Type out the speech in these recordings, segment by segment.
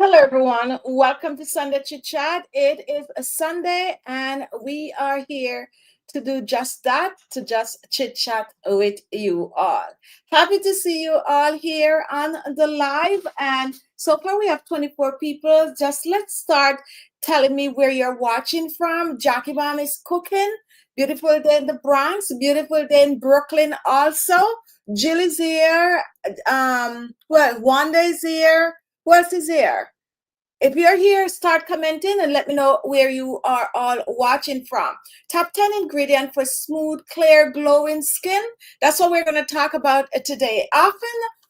Hello, everyone. Welcome to Sunday Chit Chat. It is a Sunday, and we are here to do just that, to just chit chat with you all. Happy to see you all here on the live. And so far, we have 24 people. Just let's start telling me where you're watching from. Jackie Bomb is cooking. Beautiful day in the Bronx. Beautiful day in Brooklyn, also. Jill is here. Wanda is here. Who else is here? If you're here, start commenting and let me know where you are all watching from. Top 10 ingredient for smooth, clear, glowing skin. That's what we're going to talk about today. Often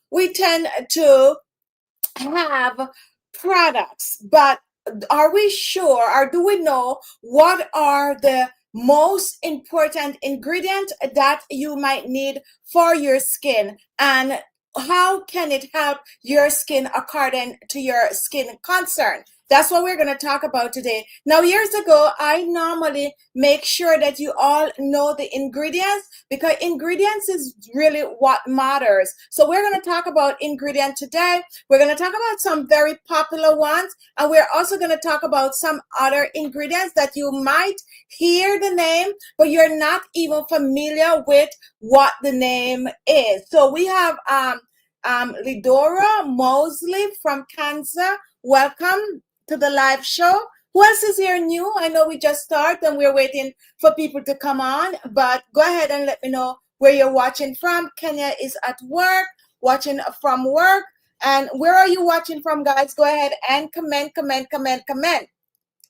we tend to have products, but are we sure or do we know what are the most important ingredient that you might need for your skin, and how can it help your skin according to your skin concern? That's what we're going to talk about today. Now, years ago, I normally make sure that you all know the ingredients, because ingredients is really what matters. So we're going to talk about ingredient today. We're going to talk about some very popular ones, and we're also going to talk about some other ingredients that you might hear the name, but you're not even familiar with what the name is. So we have Lidora Mosley from Kansas. Welcome to the live show. Who else is here new? I know we just started and we're waiting for people to come on, but go ahead and let me know where you're watching from. Kenya is at work, watching from work. And where are you watching from, guys? Go ahead and comment.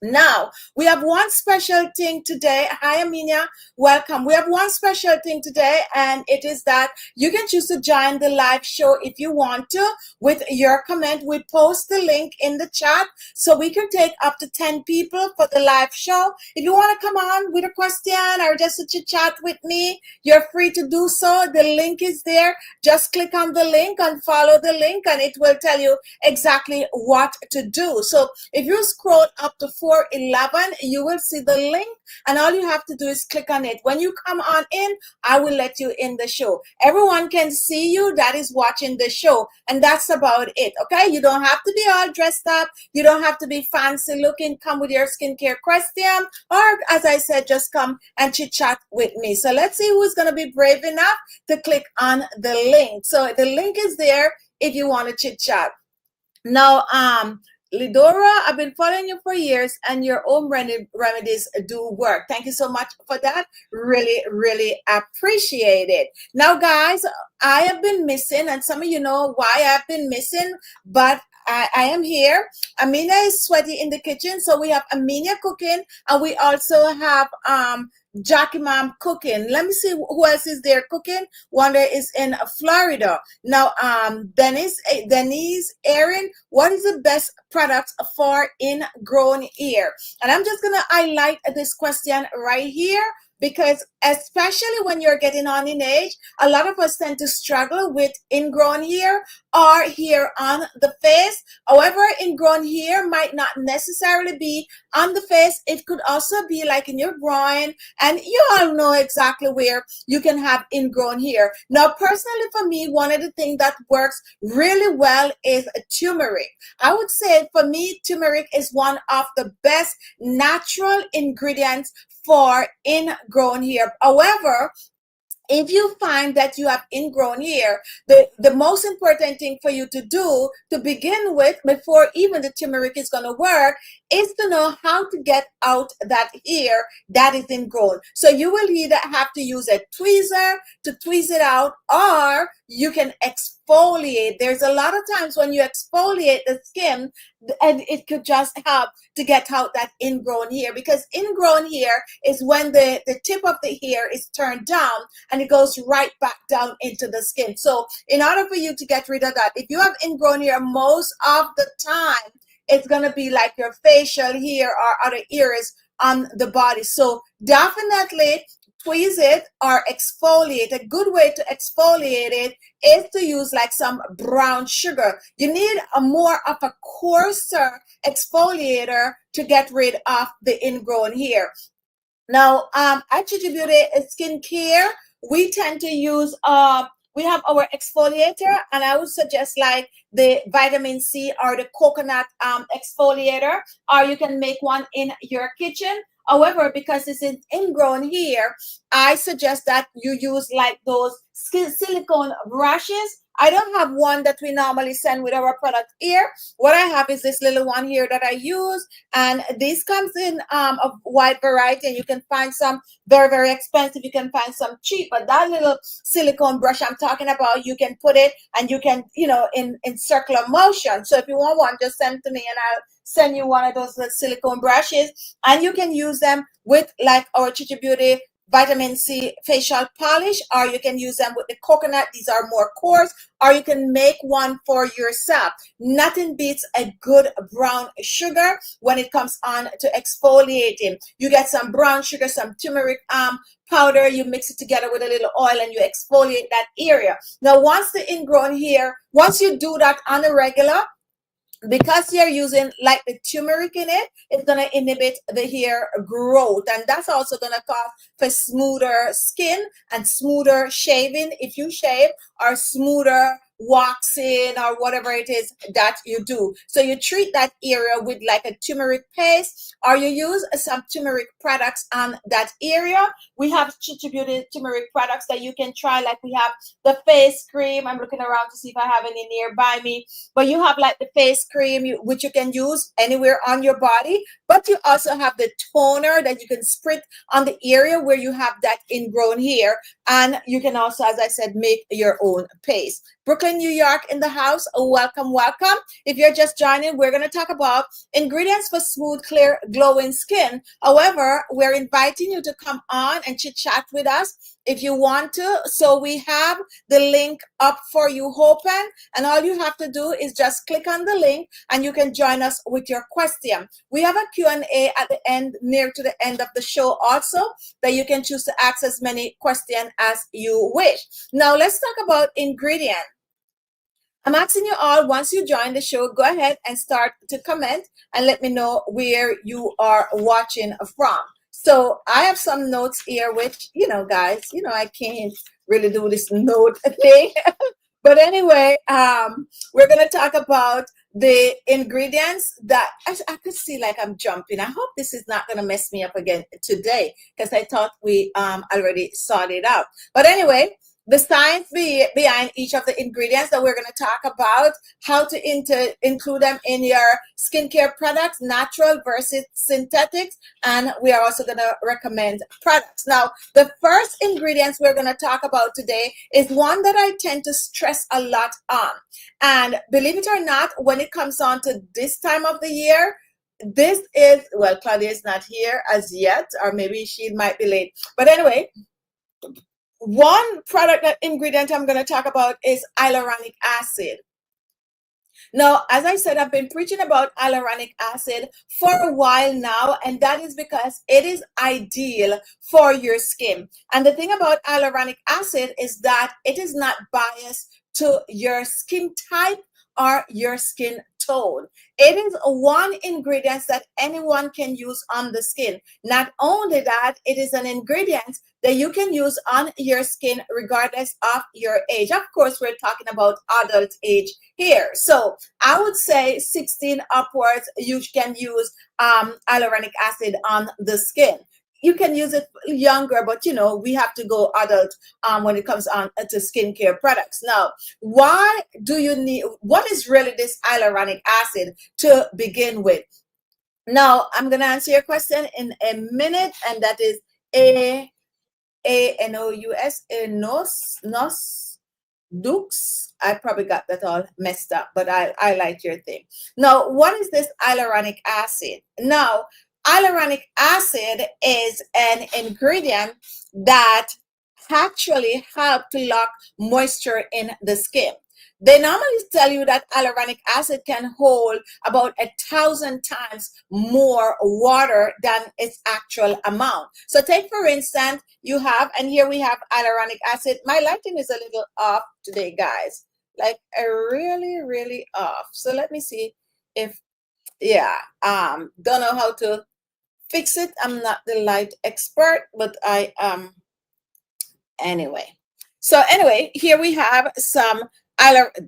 Now, we have one special thing today. Hi, Aminia. Welcome. We have one special thing today, and it is that you can choose to join the live show if you want to with your comment. We post the link in the chat so we can take up to 10 people for the live show. If you want to come on with a question or just to chit chat with me, you're free to do so. The link is there. Just click on the link and follow the link, and it will tell you exactly what to do. So if you scroll up to 411, you will see the link, and all you have to do is click on it. When you come on in, I will let you in the show. Everyone can see you that is watching the show, and that's about it. Okay, you don't have to be all dressed up, you don't have to be fancy looking. Come with your skincare question, or as I said, just come and chit chat with me. So let's see who's going to be brave enough to click on the link. So the link is there if you want to chit chat. Now, Lidora, I've been following you for years, and your home remedies do work. Thank you so much for that. Really appreciate it. Now, guys, I have been missing, and some of you know why I've been missing, but I am here. Amina is sweaty in the kitchen, so we have Amina cooking, and we also have Jackie Mom cooking. Let me see who else is there cooking. Wanda is in Florida. Now, Denise, Aaron, what is the best product for ingrown hair? And I'm just going to highlight this question right here, because especially when you're getting on in age, a lot of us tend to struggle with ingrown hair or hair on the face. However, ingrown hair might not necessarily be on the face. It could also be like in your groin, and you all know exactly where you can have ingrown hair. Now, personally for me, one of the things that works really well is turmeric. I would say for me, turmeric is one of the best natural ingredients for ingrown hair. However, if you find that you have ingrown hair, the most important thing for you to do to begin with, before even the turmeric is going to work, is to know how to get out that hair that is ingrown. So you will either have to use a tweezer to tweeze it out, or you can exfoliate. There's a lot of times when you exfoliate the skin, and it could just help to get out that ingrown hair, because ingrown hair is when the tip of the hair is turned down and it goes right back down into the skin. So in order for you to get rid of that, if you have ingrown hair, most of the time it's going to be like your facial hair or other areas on the body. So definitely tweeze it or exfoliate. A good way to exfoliate it is to use like some brown sugar. You need a more of a coarser exfoliator to get rid of the ingrown hair. Now, at Beauty Skincare, we tend to use we have our exfoliator, and I would suggest like the vitamin C or the coconut exfoliator, or you can make one in your kitchen. However, because it's ingrown here, I suggest that you use like those silicone brushes. I don't have one that we normally send with our product here. What I have is this little one here that I use, and this comes in a wide variety, and you can find some very, very expensive. You can find some cheap, but that little silicone brush I'm talking about, you can put it and you can, in circular motion. So if you want one, just send to me and I'll send you one of those little silicone brushes, and you can use them with like our Chichi Beauty vitamin C facial polish, or you can use them with the coconut. These are more coarse, or you can make one for yourself. Nothing beats a good brown sugar when it comes on to exfoliating. You get some brown sugar, some turmeric powder, you mix it together with a little oil, and you exfoliate that area. Now, once the ingrown hair, once you do that on a regular, because you're using like the turmeric in it, it's going to inhibit the hair growth, and that's also going to cause for smoother skin and smoother shaving if you shave, or smoother waxing, or whatever it is that you do. So you treat that area with like a turmeric paste, or you use some turmeric products on that area. We have Chichi Beauty turmeric products that you can try. Like we have the face cream. I'm looking around to see if I have any nearby me, but you have like the face cream, which you can use anywhere on your body, but you also have the toner that you can spritz on the area where you have that ingrown hair. And you can also, as I said, make your own paste. Brooklyn, New York in the house. Welcome, welcome. If you're just joining, we're going to talk about ingredients for smooth, clear, glowing skin. However, we're inviting you to come on and chit chat with us if you want to. So we have the link up for you open, and all you have to do is just click on the link and you can join us with your question. We have a Q&A at the end, near to the end of the show also, that you can choose to ask as many questions as you wish. Now let's talk about ingredients. I'm asking you all, once you join the show, go ahead and start to comment and let me know where you are watching from. So I have some notes here, which, guys, I can't really do this note thing. But anyway, we're going to talk about the ingredients that I could see like I'm jumping. I hope this is not going to mess me up again today, because I thought we already sorted it out. But anyway, the science behind each of the ingredients that we're going to talk about, how to include them in your skincare products, natural versus synthetics, and we are also going to recommend products. Now, the first ingredients we're going to talk about today is one that I tend to stress a lot on. And believe it or not, when it comes on to this time of the year, this is, well, Claudia is not here as yet, or maybe she might be late. But anyway, one product, that ingredient I'm going to talk about is hyaluronic acid. Now, as I said, I've been preaching about hyaluronic acid for a while now, and that is because it is ideal for your skin. And the thing about hyaluronic acid is that it is not biased to your skin type or your skin tone. It is one ingredient that anyone can use on the skin. Not only that, it is an ingredient that you can use on your skin regardless of your age. Of course, we're talking about adult age here. So I would say 16 upwards, you can use hyaluronic acid on the skin. You can use it younger, but we have to go adult when it comes on to skincare products. Now, why do you need, what is really this hyaluronic acid to begin with? Now, I'm going to answer your question in a minute, and that is ANOUS, nos. Dukes. I probably got that all messed up, but I like your thing. Now, what is this hyaluronic acid? Now, hyaluronic acid is an ingredient that actually helps to lock moisture in the skin. They normally tell you that hyaluronic acid can hold about 1,000 times more water than its actual amount. So take, for instance, you have, and here we have hyaluronic acid. My lighting is a little off today, guys. Like really, really off. So let me see if, don't know how to fix it. I'm not the light expert, but I am anyway. So anyway, here we have some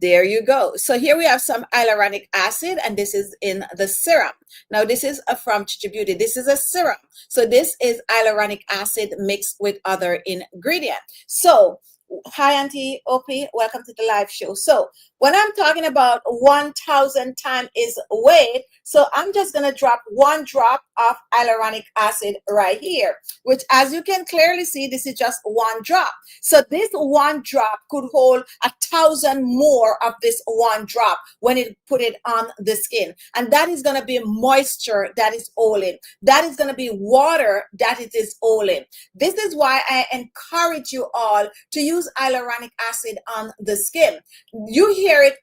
there you go. So here we have some hyaluronic acid, and this is in the serum. Now this is from Chichi Beauty. This is a serum. So this is hyaluronic acid mixed with other ingredients. So hi Auntie Opie, welcome to the live show. So when I'm talking about 1,000 times is weight, so I'm just going to drop one drop of hyaluronic acid right here, which as you can clearly see, this is just one drop. So this one drop could hold 1,000 more of this one drop when it put it on the skin. And that is going to be moisture that is holding. That is going to be water that it is holding. This is why I encourage you all to use hyaluronic acid on the skin. You hear it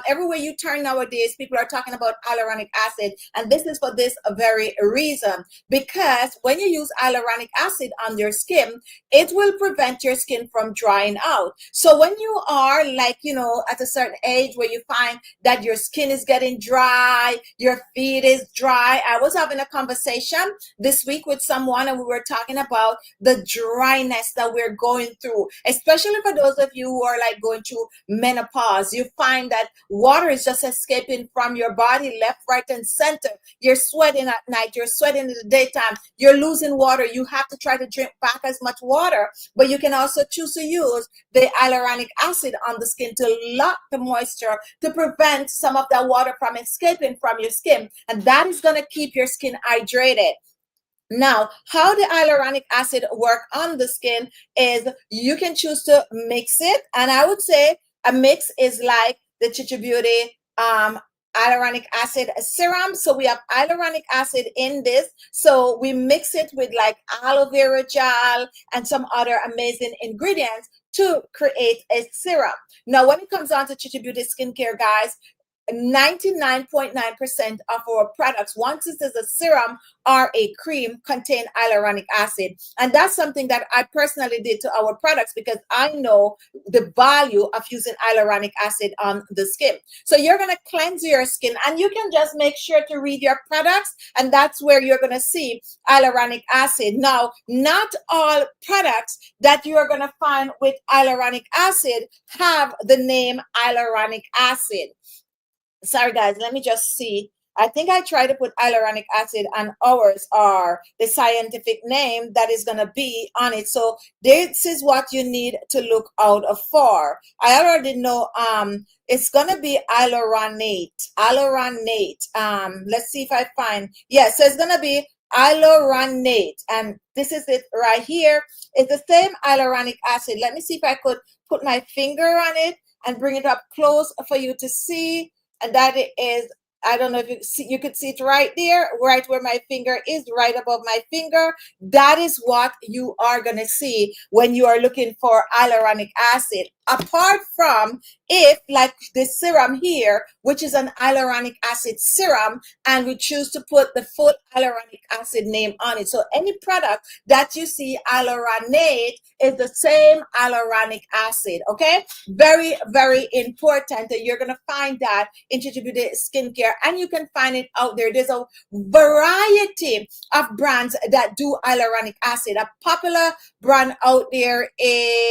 everywhere you turn nowadays. People are talking about hyaluronic acid, and this is for this very reason, because when you use hyaluronic acid on your skin, it will prevent your skin from drying out. So when you are like, you know, at a certain age where you find that your skin is getting dry, your feet is dry. I was having a conversation this week with someone, and we were talking about the dryness that we're going through, especially for those of you who are like going through menopause. You find that water is just escaping from your body left, right, and center. You're sweating at night, you're sweating in the daytime, you're losing water. You have to try to drink back as much water, but you can also choose to use the hyaluronic acid on the skin to lock the moisture, to prevent some of that water from escaping from your skin, and that is going to keep your skin hydrated. Now, how the hyaluronic acid work on the skin is you can choose to mix it, and I would say a mix is like the Chichi Beauty hyaluronic acid serum. So we have hyaluronic acid in this, so we mix it with like aloe vera gel and some other amazing ingredients to create a serum. Now when it comes down to Chichi Beauty skincare, guys, 99.9% of our products, once it is a serum or a cream, contain hyaluronic acid. And that's something that I personally did to our products because I know the value of using hyaluronic acid on the skin. So you're going to cleanse your skin, and you can just make sure to read your products, and that's where you're going to see hyaluronic acid. Now, not all products that you're going to find with hyaluronic acid have the name hyaluronic acid. Sorry guys, let me just see. I think I tried to put hyaluronic acid on ours, or the scientific name that is going to be on it. So this is what you need to look out for. I already know it's going to be hyaluronate. Let's see if I find. Yeah, so it's going to be hyaluronate, and this is it right here. It's the same hyaluronic acid. Let me see if I could put my finger on it and bring it up close for you to see. And that is, I don't know if you see, you could see it right there, right where my finger is, right above my finger. That is what you are going to see when you are looking for hyaluronic acid. Apart from if, like this serum here, which is an hyaluronic acid serum, and we choose to put the full hyaluronic acid name on it. So any product that you see hyaluronate is the same hyaluronic acid, okay? Very, very important that you're going to find that in Chichi Beauty skincare, and you can find it out there. There's a variety of brands that do hyaluronic acid. A popular brand out there is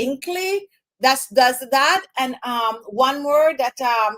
Inkly that does that, and one more that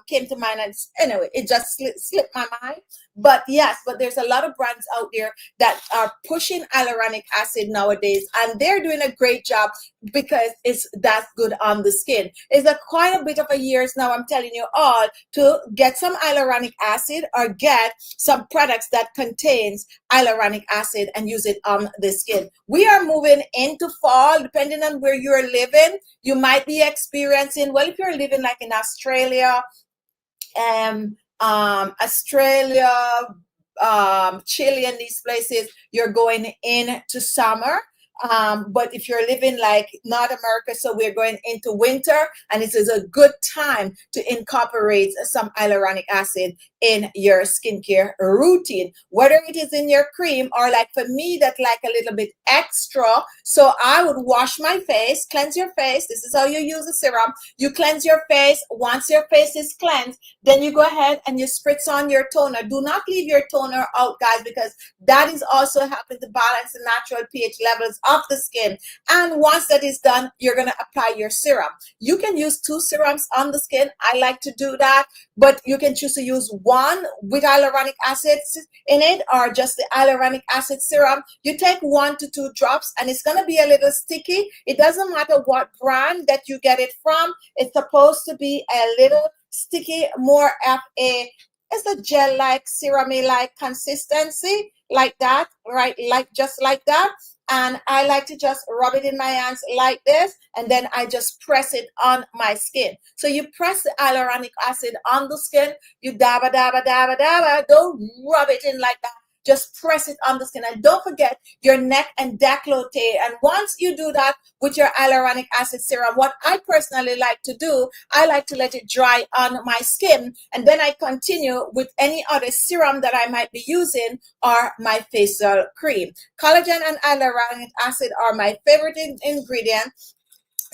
came to mind, and anyway it just slipped my mind. But yes, but there's a lot of brands out there that are pushing hyaluronic acid nowadays, and they're doing a great job because it's that good on the skin. It's quite a bit of a years now, I'm telling you all, to get some hyaluronic acid or get some products that contains hyaluronic acid and use it on the skin. We are moving into fall. Depending on where you're living, you might be experiencing, well, if you're living like in Australia, Chile, and these places, you're going into summer. But if you're living like North America, so we're going into winter, and this is a good time to incorporate some hyaluronic acid in your skincare routine, whether it is in your cream or like for me that like a little bit extra. So I would wash my face, cleanse your face. This is how you use the serum. You cleanse your face. Once your face is cleansed, then you go ahead and you spritz on your toner. Do not leave your toner out, guys, because that is also helping to balance the natural pH levels of the skin. And once that is done, you're going to apply your serum. You can use 2 serums on the skin. I like to do that, but you can choose to use one with hyaluronic acid in it or just the hyaluronic acid serum. You take 1 to 2 drops and it's going to be a little sticky. It doesn't matter what brand that you get it from. It's supposed to be a little sticky, more of a, it's a gel-like, serum-like consistency, like that, right? Like just like that. And I like to just rub it in my hands like this, and then I just press it on my skin. So you press the hyaluronic acid on the skin, you dabba, dabba, dabba, dabba. Don't rub it in like that. Just press it on the skin. And don't forget your neck and décolleté. And once you do that with your hyaluronic acid serum, what I personally like to do, I like to let it dry on my skin. And then I continue with any other serum that I might be using or my facial cream. Collagen and hyaluronic acid are my favorite ingredients.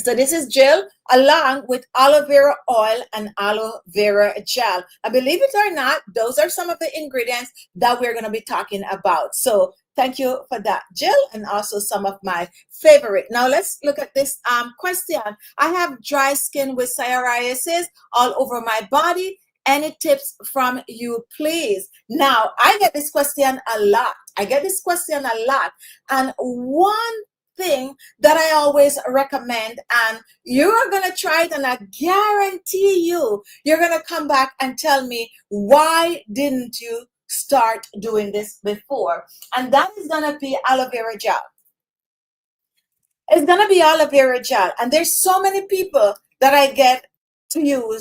So this is gel along with aloe vera oil and aloe vera gel. I believe it or not, those are some of the ingredients that we're going to be talking about. So thank you for that, Jill, and also some of my favorite. Now let's look at this question. I have dry skin with psoriasis all over my body. Any tips from you, please? Now, I get this question a lot. And one thing that I always recommend, and you're going to try it, and I guarantee you're going to come back and tell me, why didn't you start doing this before? And that is going to be aloe vera gel. It's going to be aloe vera gel. And there's so many people that I get to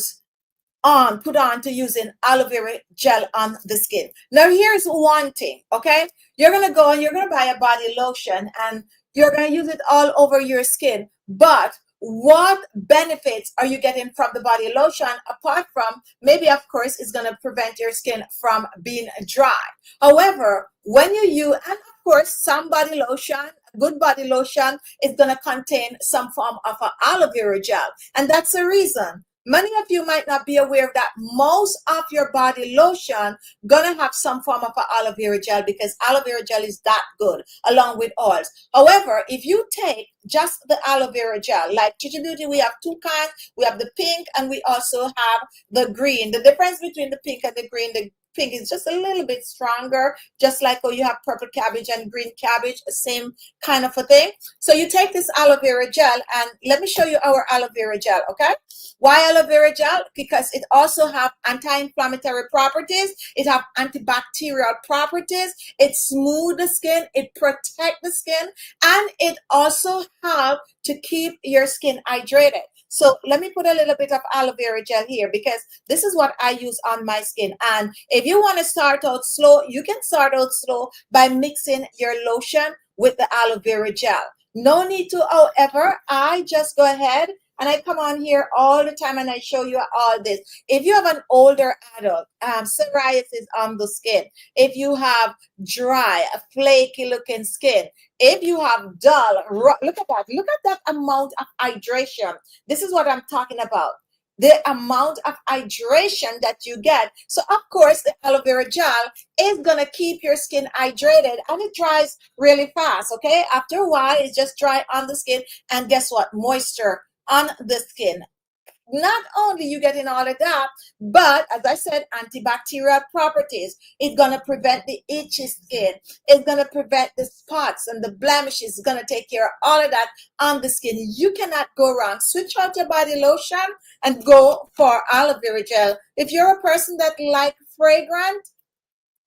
put on to using aloe vera gel on the skin. Now, here's one thing, okay? You're going to go and you're going to buy a body lotion and you're going to use it all over your skin. But what benefits are you getting from the body lotion apart from maybe, of course, it's going to prevent your skin from being dry? However, when you use, and of course, some body lotion, good body lotion is going to contain some form of an aloe vera gel. And that's the reason. Many of you might not be aware that most of your body lotion gonna have some form of an aloe vera gel, because aloe vera gel is that good along with oils. However, if you take just the aloe vera gel, like Chichi Beauty, we have 2 kinds. We have the pink and we also have the green. The difference between the pink and the green, the pink is just a little bit stronger, just like how you have purple cabbage and green cabbage, same kind of a thing. So you take this aloe vera gel, and let me show you our aloe vera gel, okay? Why aloe vera gel? Because it also have anti-inflammatory properties, it have antibacterial properties, it smooth the skin, it protect the skin, and it also help to keep your skin hydrated. So let me put a little bit of aloe vera gel here, because this is what I use on my skin. And if you want to start out slow, you can start out slow by mixing your lotion with the aloe vera gel. No need to, however, I just go ahead and I come on here all the time and I show you all this. If you have an older adult, psoriasis on the skin, if you have dry, flaky looking skin, if you have dull, look at that amount of hydration. This is what I'm talking about. The amount of hydration that you get. So of course, the aloe vera gel is going to keep your skin hydrated, and it dries really fast, okay? After a while, it's just dry on the skin, and guess what? Moisture on the skin. Not only you getting all of that, but as I said, antibacterial properties. It's going to prevent the itchy skin. It's going to prevent the spots and the blemishes. It's going to take care of all of that on the skin. You cannot go wrong. Switch out your body lotion and go for aloe vera gel. If you're a person that like fragrant,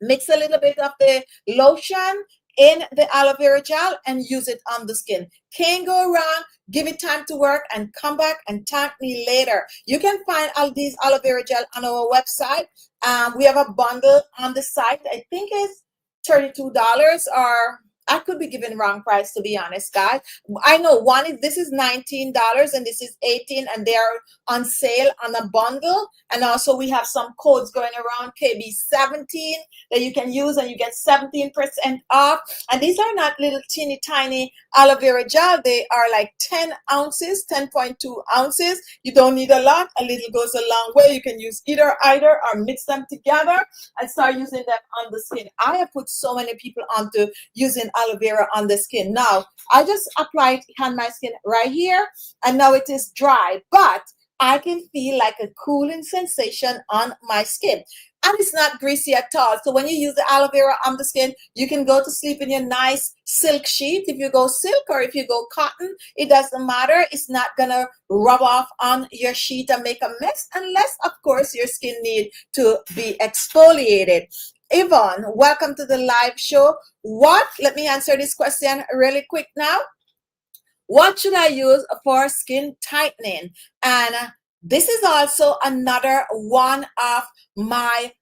mix a little bit of the lotion in the aloe vera gel and use it on the skin. Can't go wrong. Give it time to work and come back and thank me later. You can find all these aloe vera gel on our website. We have a bundle on the site. I think it's $32 or I could be giving wrong price, to be honest, guys. I know one is, this is $19 and this is 18, and they're on sale on a bundle. And also we have some codes going around, KB17, that you can use, and you get 17% off. And these are not little teeny tiny aloe vera gel. They are like 10 ounces, 10.2 ounces. You don't need a lot. A little goes a long way. You can use either or mix them together and start using them on the skin. I have put so many people onto using aloe vera on the skin. Now, I just applied it on my skin right here, and now it is dry, but I can feel like a cooling sensation on my skin. And it's not greasy at all. So when you use the aloe vera on the skin, you can go to sleep in your nice silk sheet. If you go silk or if you go cotton, it doesn't matter. It's not gonna rub off on your sheet and make a mess, unless, of course, your skin need to be exfoliated. Yvonne, welcome to the live show. Let me answer this question really quick now. What should I use for skin tightening? And this is also another one of my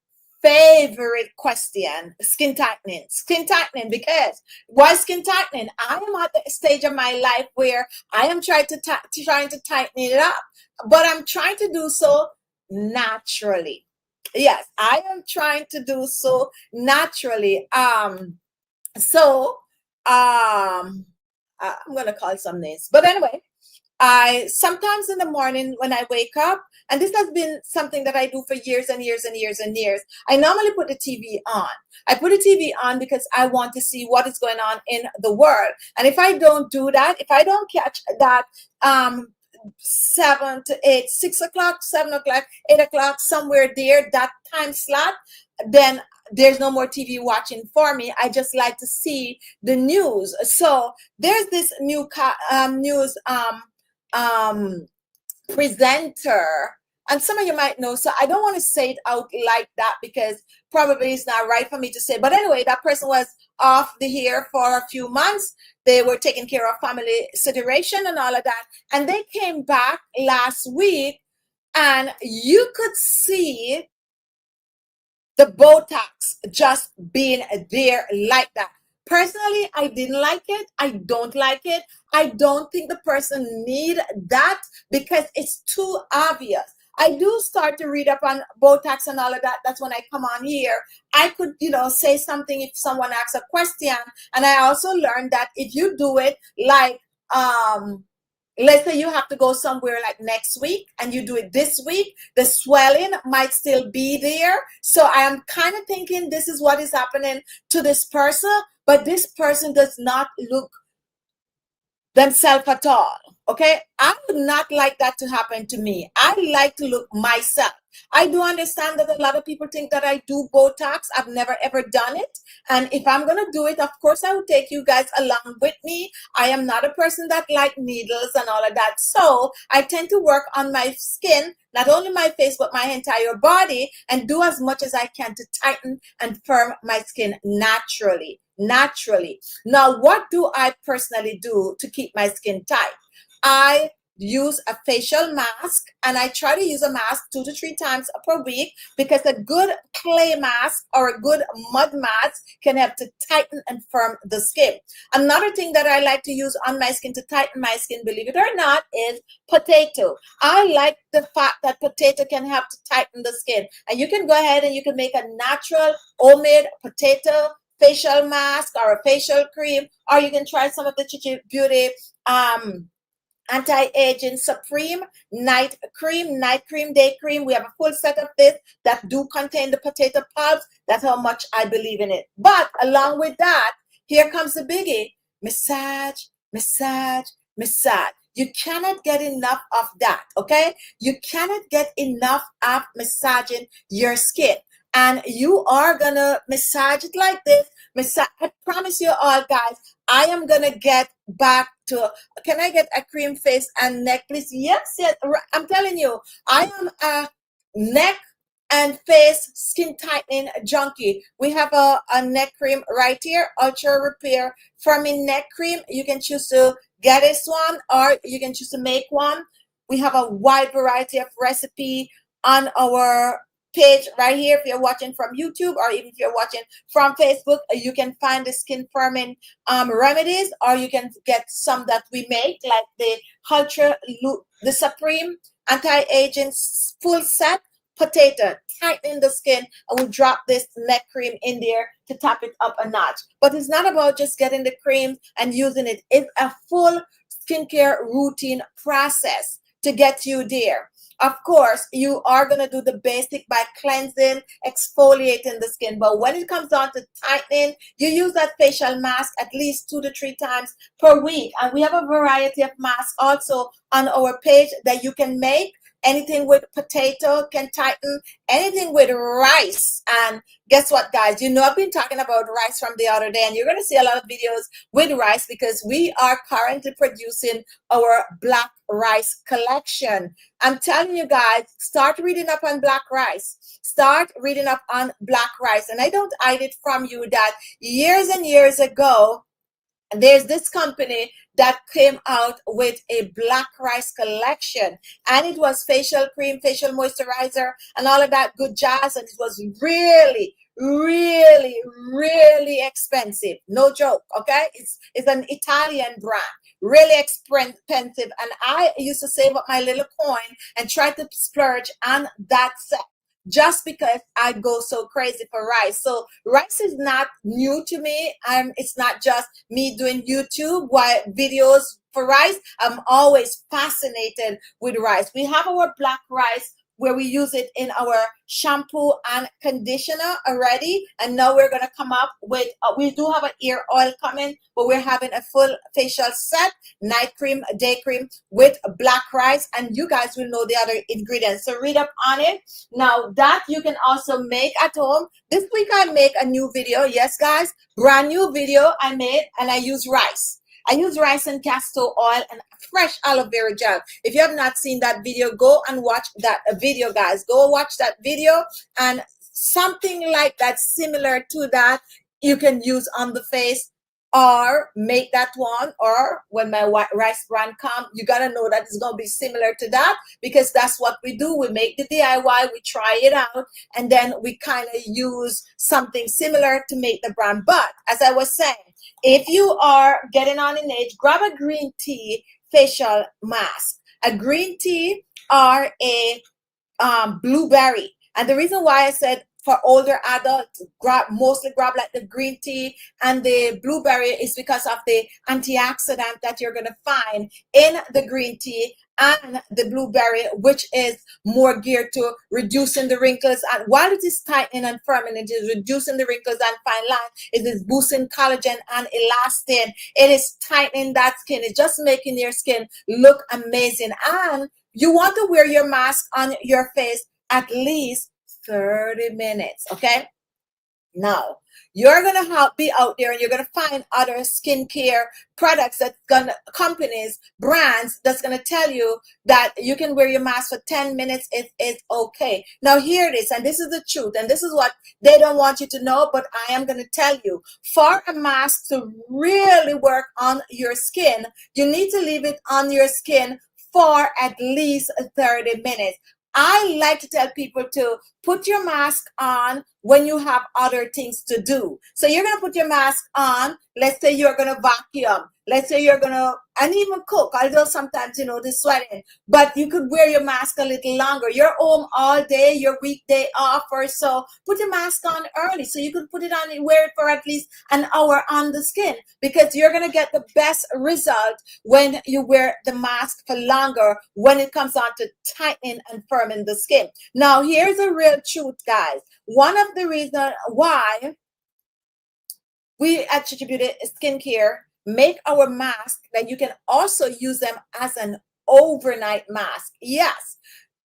favorite question. Skin tightening, because why skin tightening? I am at the stage of my life where I am trying to tighten it up, but I'm trying to do so naturally. Yes, I am trying to do so naturally. So I'm gonna call some names, but anyway, I sometimes in the morning when I wake up, and this has been something that I do for years and years and years and years, I normally put the TV on. I put the TV on because I want to see what is going on in the world. And if I don't do that, if I don't catch that 7 to 8, 6 o'clock, 7 o'clock, 8 o'clock, somewhere there, that time slot, then there's no more TV watching for me. I just like to see the news. So there's this new news presenter, and some of you might know, so I don't want to say it out like that because probably it's not right for me to say. But anyway, that person was off the air for a few months. They were taking care of family situation and all of that, and they came back last week, and you could see the Botox just being there like that. Personally, I didn't like it. I don't like it. I don't think the person need that because it's too obvious. I do start to read up on Botox and all of that. That's when I come on here. I could, say something if someone asks a question. And I also learned that if you do it like, let's say you have to go somewhere like next week and you do it this week, the swelling might still be there. So I am kind of thinking this is what is happening to this person, but this person does not look themselves at all. Okay, I would not like that to happen to me. I like to look myself. I do understand that a lot of people think that I do Botox. I've never ever done it. And if I'm going to do it, of course, I will take you guys along with me. I am not a person that like needles and all of that. So I tend to work on my skin, not only my face, but my entire body, and do as much as I can to tighten and firm my skin naturally. Now, what do I personally do to keep my skin tight? I use a facial mask, and I try to use a mask 2 to 3 times per week because a good clay mask or a good mud mask can help to tighten and firm the skin. Another thing that I like to use on my skin to tighten my skin, believe it or not, is potato. I like the fact that potato can help to tighten the skin, and you can go ahead and you can make a natural homemade potato facial mask or a facial cream, or you can try some of the Chichi Beauty anti-aging supreme night cream, day cream. We have a full set of this that do contain the potato pulps. That's how much I believe in it. But along with that, here comes the biggie: massage. You cannot get enough of that. Okay, you cannot get enough of massaging your skin, and you are gonna massage it like this. I promise you all, guys, I am gonna get back to, can I get a cream face and neck, please? Yes, I'm telling you, I am a neck and face skin tightening junkie. We have a neck cream right here, Ultra Repair Firming Neck Cream. You can choose to get this one, or you can choose to make one. We have a wide variety of recipe on our page right here. If you're watching from YouTube or even if you're watching from Facebook, you can find the skin firming remedies, or you can get some that we make, like the the Supreme anti-aging full set potato, tightening the skin. I will drop this neck cream in there to top it up a notch. But it's not about just getting the cream and using it. It's a full skincare routine process to get you there. Of course, you are going to do the basic by cleansing, exfoliating the skin. But when it comes down to tightening, you use that facial mask at least 2 to 3 times per week. And we have a variety of masks also on our page that you can make. Anything with potato can tighten, anything with rice. And guess what, guys? You know, I've been talking about rice from the other day, and you're going to see a lot of videos with rice because we are currently producing our black rice collection. I'm telling you guys, start reading up on black rice. Start reading up on black rice. And I don't hide it from you that years and years ago, there's this company that came out with a black rice collection, and it was facial cream, facial moisturizer, and all of that good jazz, and it was really, really, really expensive. No joke, okay? It's an Italian brand, really expensive, and I used to save up my little coin and try to splurge on that set, just because I go so crazy for rice. So rice is not new to me. It's not just me doing YouTube videos for rice. I'm always fascinated with rice. We have our black rice where we use it in our shampoo and conditioner already. And now we're going to come up with, we do have an ear oil coming, but we're having a full facial set, night cream, day cream with black rice. And you guys will know the other ingredients. So read up on it. Now that you can also make at home. This week I make a new video. Yes, guys, brand new video I made, and I use rice. I use rice and castor oil and fresh aloe vera gel. If you have not seen that video, go and watch that video, guys. Go watch that video, and something like that, similar to that, you can use on the face, or make that one. Or when my white rice brand come, you got to know that it's going to be similar to that, because that's what we do. We make the DIY, we try it out, and then we kind of use something similar to make the brand. But as I was saying, if you are getting on in age, grab a green tea facial mask, a green tea or a blueberry. And the reason why I said for older adults, mostly grab like the green tea and the blueberry is because of the antioxidant that you're going to find in the green tea and the blueberry, which is more geared to reducing the wrinkles. And while it is tightening and firming, it is reducing the wrinkles and fine lines. It is boosting collagen and elastin. It is tightening that skin. It's just making your skin look amazing. And you want to wear your mask on your face at least 30 minutes, okay? Now, you're going to be out there and you're going to find other skincare products companies, brands that's going to tell you that you can wear your mask for 10 minutes. It's okay. Now, here it is, and this is the truth, and this is what they don't want you to know, but I am going to tell you. For a mask to really work on your skin, you need to leave it on your skin for at least 30 minutes. I like to tell people to put your mask on when you have other things to do. So you're going to put your mask on. Let's say you're going to vacuum. Let's say you're going to, and even cook, although sometimes, you know, the sweating. But you could wear your mask a little longer. You're home all day, your weekday off or so. Put your mask on early so you could put it on and wear it for at least an hour on the skin, because you're going to get the best result when you wear the mask for longer when it comes on to tightening and firming the skin. Now, here's a real truth, guys. One of the reasons why we attributed skincare make our mask that you can also use them as an overnight mask. Yes,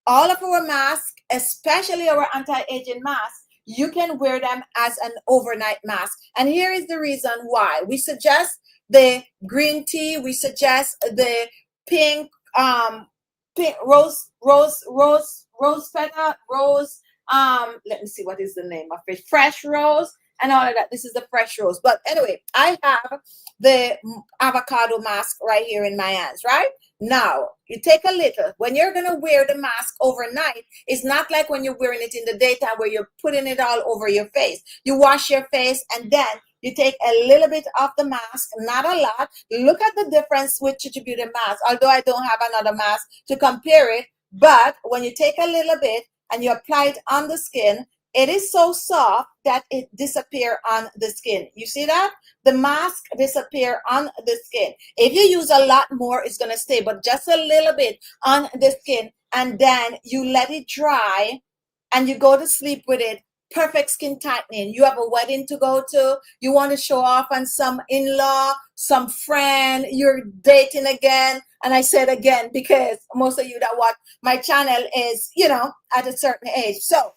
all of our masks, especially our anti-aging masks, you can wear them as an overnight mask. And here is the reason why. We suggest the green tea. We suggest the pink rose petal, let me see, what is the name of it? Fresh rose and all of that. This is the fresh rose. But anyway, I have the avocado mask right here in my hands, right? Now, you take a little. When you're going to wear the mask overnight, it's not like when you're wearing it in the daytime where you're putting it all over your face. You wash your face and then you take a little bit of the mask, not a lot. Look at the difference with Chichi Beauty mask, although I don't have another mask to compare it. But when you take a little bit and you apply it on the skin, it is so soft that it disappears on the skin. You see that? The mask disappear on the skin. If you use a lot more, it's going to stay, but just a little bit on the skin, and then you let it dry and you go to sleep with it. Perfect skin tightening. You have a wedding to go to. You want to show off on some in-law, some friend, you're dating again. And I said again because most of you that watch my channel is, at a certain age. So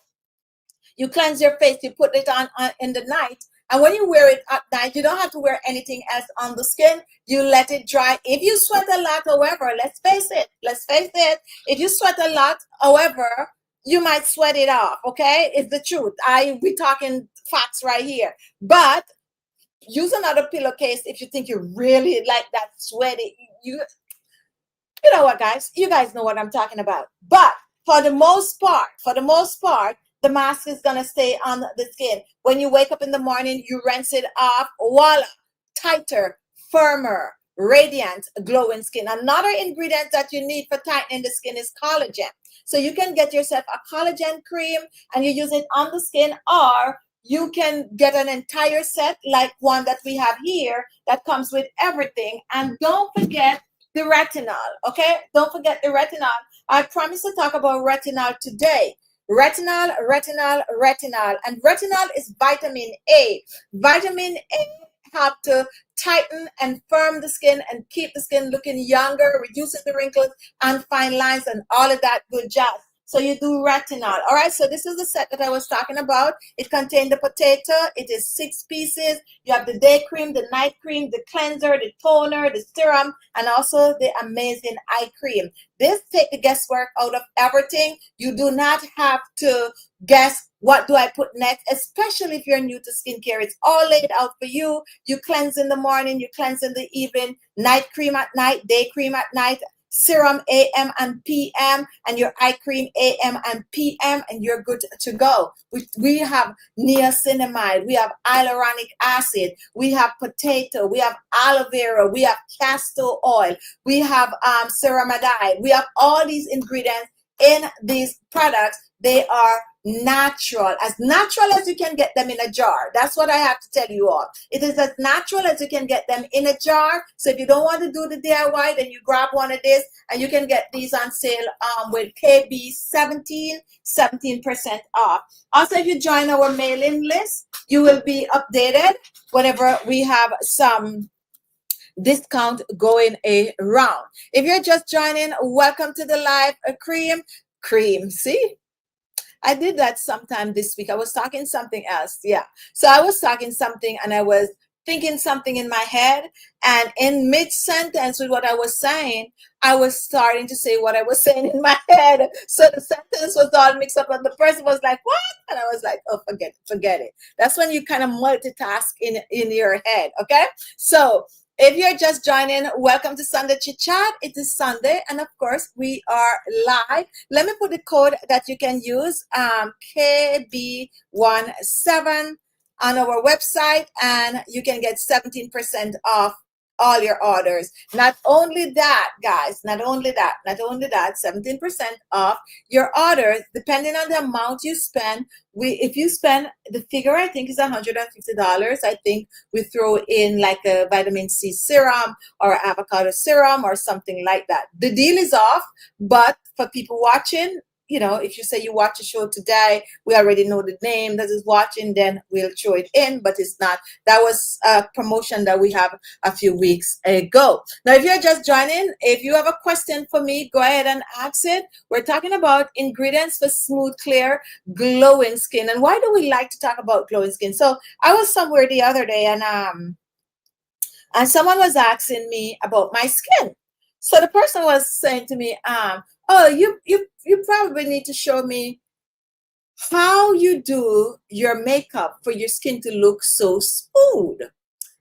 you cleanse your face, you put it on in the night. And when you wear it at night, you don't have to wear anything else on the skin. You let it dry. If you sweat a lot, however, let's face it. If you sweat a lot, however, you might sweat it off, okay? It's the truth. We talking facts right here. But use another pillowcase if you think you really like that sweaty. You know what, guys? You guys know what I'm talking about. But for the most part, the mask is going to stay on the skin. When you wake up in the morning, you rinse it off. Voila, tighter, firmer, radiant, glowing skin. Another ingredient that you need for tightening the skin is collagen. So you can get yourself a collagen cream and you use it on the skin, or you can get an entire set like one that we have here that comes with everything. And don't forget the retinol, okay? Don't forget the retinol. I promise to talk about retinol today. Retinol. And retinol is vitamin A. Vitamin A help to tighten and firm the skin and keep the skin looking younger, reducing the wrinkles and fine lines and all of that good jazz. So you do retinol. All right, so this is the set that I was talking about. It contains the potato. It is 6 pieces. You have the day cream, the night cream, the cleanser, the toner, the serum, and also the amazing eye cream. This takes the guesswork out of everything. You do not have to guess what do I put next, especially if you're new to skincare. It's all laid out for you. You cleanse in the morning, you cleanse in the evening, night cream at night, day cream at night, serum AM and PM, and your eye cream AM and PM, and you're good to go. We have niacinamide, we have hyaluronic acid, we have potato, we have aloe vera, we have castor oil, we have ceramide. We have all these ingredients in these products. They are natural as you can get them in a jar. That's what I have to tell you all. It is as natural as you can get them in a jar. So if you don't want to do the DIY, then you grab one of this, and you can get these on sale with KB 17% off. Also, if you join our mailing list, you will be updated whenever we have some discount going around. If you're just joining, welcome to the live cream. See, I did that sometime this week. I was talking something else. Yeah. So I was talking something and I was thinking something in my head, and in mid-sentence with what I was saying, I was starting to say what I was saying in my head. So the sentence was all mixed up and the person was like, what? And I was like, oh, forget it. That's when you kind of multitask in your head. Okay. So if you're just joining, welcome to Sunday Chit Chat. It is Sunday, and of course, we are live. Let me put the code that you can use, KB17 on our website, and you can get 17% off all your orders. Not only that, guys, not only that, 17% off your orders, depending on the amount you spend. If you spend, the figure I think is $150, I think we throw in like a vitamin C serum or avocado serum or something like that. The deal is off, but for people watching, if you say you watch a show today, we already know the name that is watching, then we'll throw it in, but it's not. That was a promotion that we have a few weeks ago. Now, if you're just joining, if you have a question for me, go ahead and ask it. We're talking about ingredients for smooth, clear, glowing skin. And why do we like to talk about glowing skin? So I was somewhere the other day and someone was asking me about my skin. So the person was saying to me, oh, you probably need to show me how you do your makeup for your skin to look so smooth.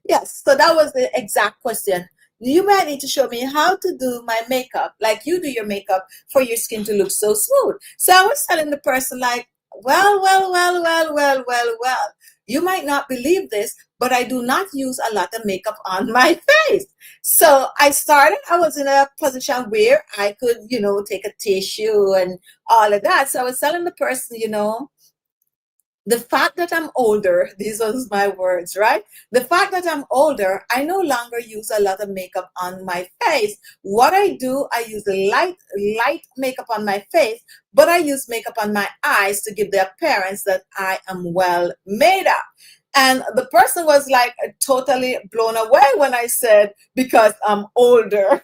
Yes, so that was the exact question. you might need to show me how to do my makeup like you do your makeup for your skin to look so smooth. So I was telling the person like, well, you might not believe this, but I do not use a lot of makeup on my face. So I was in a position where I could, take a tissue and all of that. So I was telling the person, the fact that I'm older, these are my words, right? The fact that I'm older, I no longer use a lot of makeup on my face. What I do, I use light makeup on my face, but I use makeup on my eyes to give the appearance that I am well made up. And the person was like totally blown away when I said, because I'm older.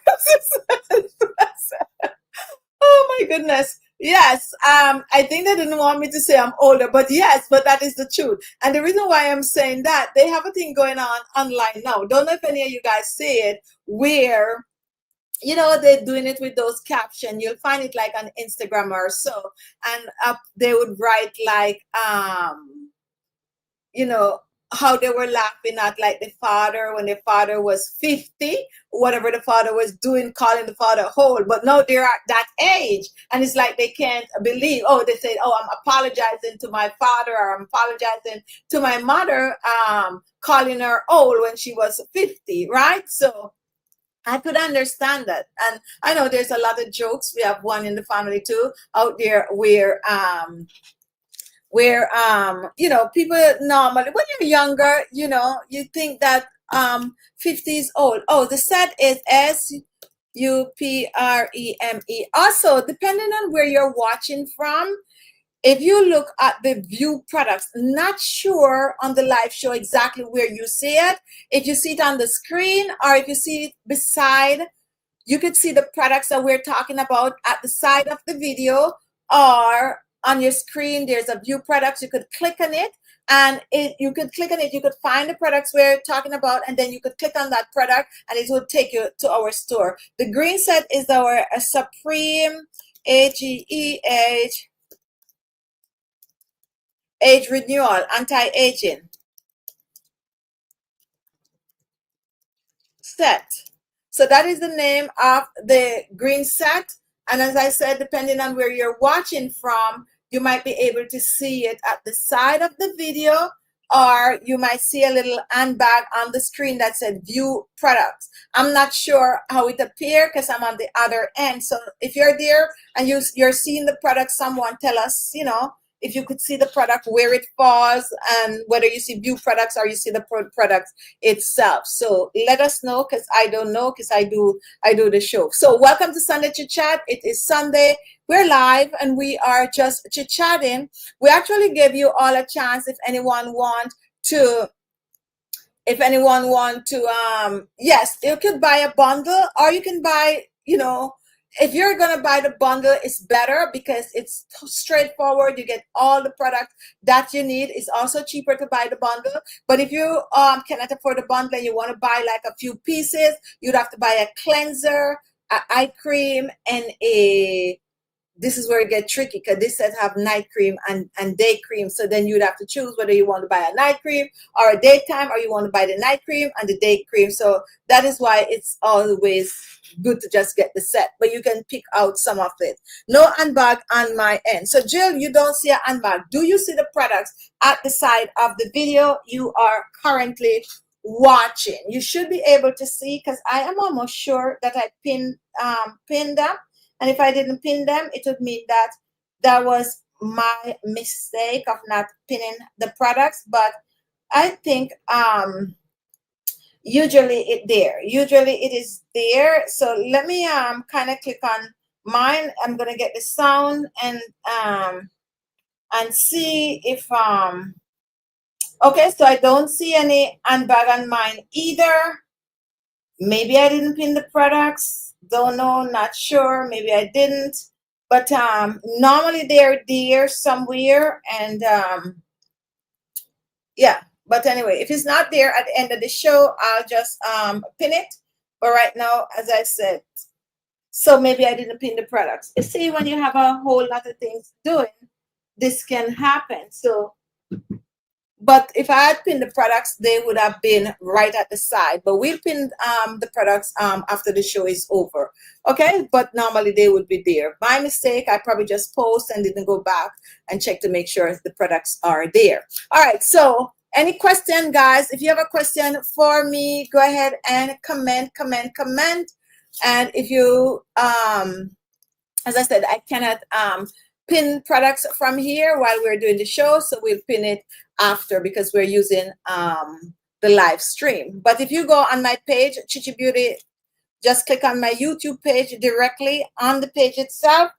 Oh my goodness. Yes. I think they didn't want me to say I'm older, but yes, but that is the truth. And the reason why I'm saying that, they have a thing going on online now. Don't know if any of you guys see it, where they're doing it with those captions. You'll find it like on Instagram or so. And they would write like you know, how they were laughing at like the father when the father was 50, whatever the father was doing, calling the father old, but now they're at that age. And it's like they can't believe, oh, they say, oh, I'm apologizing to my father, or I'm apologizing to my mother, calling her old when she was 50, right? So I could understand that. And I know there's a lot of jokes. We have one in the family too out there where people normally, when you're younger, you think that 50 is old. Oh, the set is SUPREME. Also, depending on where you're watching from, if you look at the view products, not sure on the live show exactly where you see it, if you see it on the screen or if you see it beside, you could see the products that we're talking about at the side of the video, or on your screen there's a view products. You could click on it, and you could find the products we're talking about, and then you could click on that product and it will take you to our store. The green set is our Supreme age renewal anti-aging set. So that is the name of the green set. And as I said, depending on where you're watching from, you might be able to see it at the side of the video, or you might see a little handbag on the screen that said view products. I'm not sure how it appears because I'm on the other end. So if you're there and you're seeing the product, someone tell us, if you could see the product, where it falls, and whether you see view products or you see the products itself. So let us know, because I don't know, because I do the show. So welcome to Sunday Chit Chat. It is Sunday. We're live and we are just chit chatting. We actually give you all a chance if anyone want to, yes, you could buy a bundle, or you can buy, if you're going to buy the bundle, it's better because it's straightforward. You get all the products that you need. It's also cheaper to buy the bundle. But if you cannot afford the bundle and you want to buy like a few pieces, you'd have to buy a cleanser, an eye cream, and this is where it gets tricky, because this says have night cream and day cream. So then you'd have to choose whether you want to buy a night cream or a daytime, or you want to buy the night cream and the day cream. So that is why it's always good to just get the set, but you can pick out some of it. No handbag on my end. So Jill, you don't see a handbag. Do you see the products at the side of the video you are currently watching? You should be able to see, because I am almost sure that I pinned them. And if I didn't pin them, it would mean that that was my mistake of not pinning the products. But I think usually it is there. So let me kind of click on mine. I'm gonna get the sound and see if okay, so I don't see any handbag on mine either. Maybe I didn't pin the products. Don't know, not sure. Maybe I didn't. But normally they're there somewhere. And yeah. But anyway, if it's not there at the end of the show, I'll just pin it. But right now, as I said, so maybe I didn't pin the products. You see, when you have a whole lot of things doing, this can happen. So But if I had pinned the products, they would have been right at the side. But we'll pin the products after the show is over. Okay, but normally they would be there. My mistake, I probably just post and didn't go back and check to make sure the products are there. All right, so any question, guys? If you have a question for me, go ahead and comment. And if you as I said, I cannot pin products from here while we're doing the show, so we'll pin it after because we're using the live stream. But if you go on my page, Chichi Beauty, just click on my YouTube page directly on the page itself.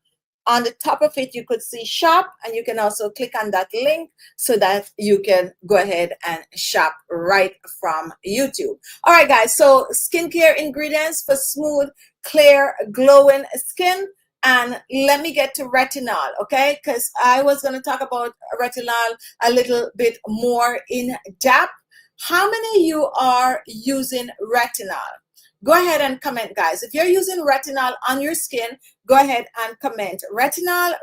On the top of it, you could see shop, and you can also click on that link so that you can go ahead and shop right from YouTube. All right, guys, so skincare ingredients for smooth, clear, glowing skin. And let me get to retinol, okay? Because I was going to talk about retinol a little bit more in depth. How many of you are using retinol? Go ahead and comment, guys. If you're using retinol on your skin, go ahead and comment. Retinol.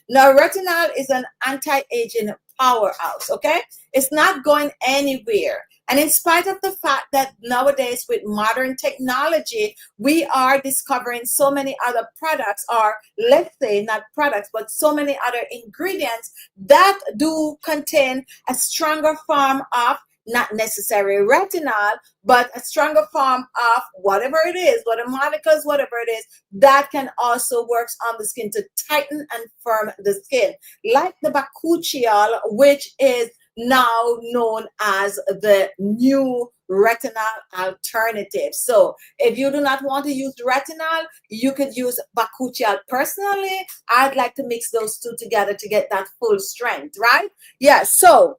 Now, retinol is an anti-aging powerhouse, okay? It's not going anywhere. And in spite of the fact that nowadays with modern technology, we are discovering so many other products, or let's say not products, but so many other ingredients that do contain a stronger form of not necessarily retinol, but a stronger form of whatever it is, whatever molecules, whatever it is, that can also work on the skin to tighten and firm the skin. Like the bakuchiol, which is now known as the new retinol alternative. So if you do not want to use retinol, you could use bakuchiol. Personally, I'd like to mix those two together to get that full strength, right? Yeah, so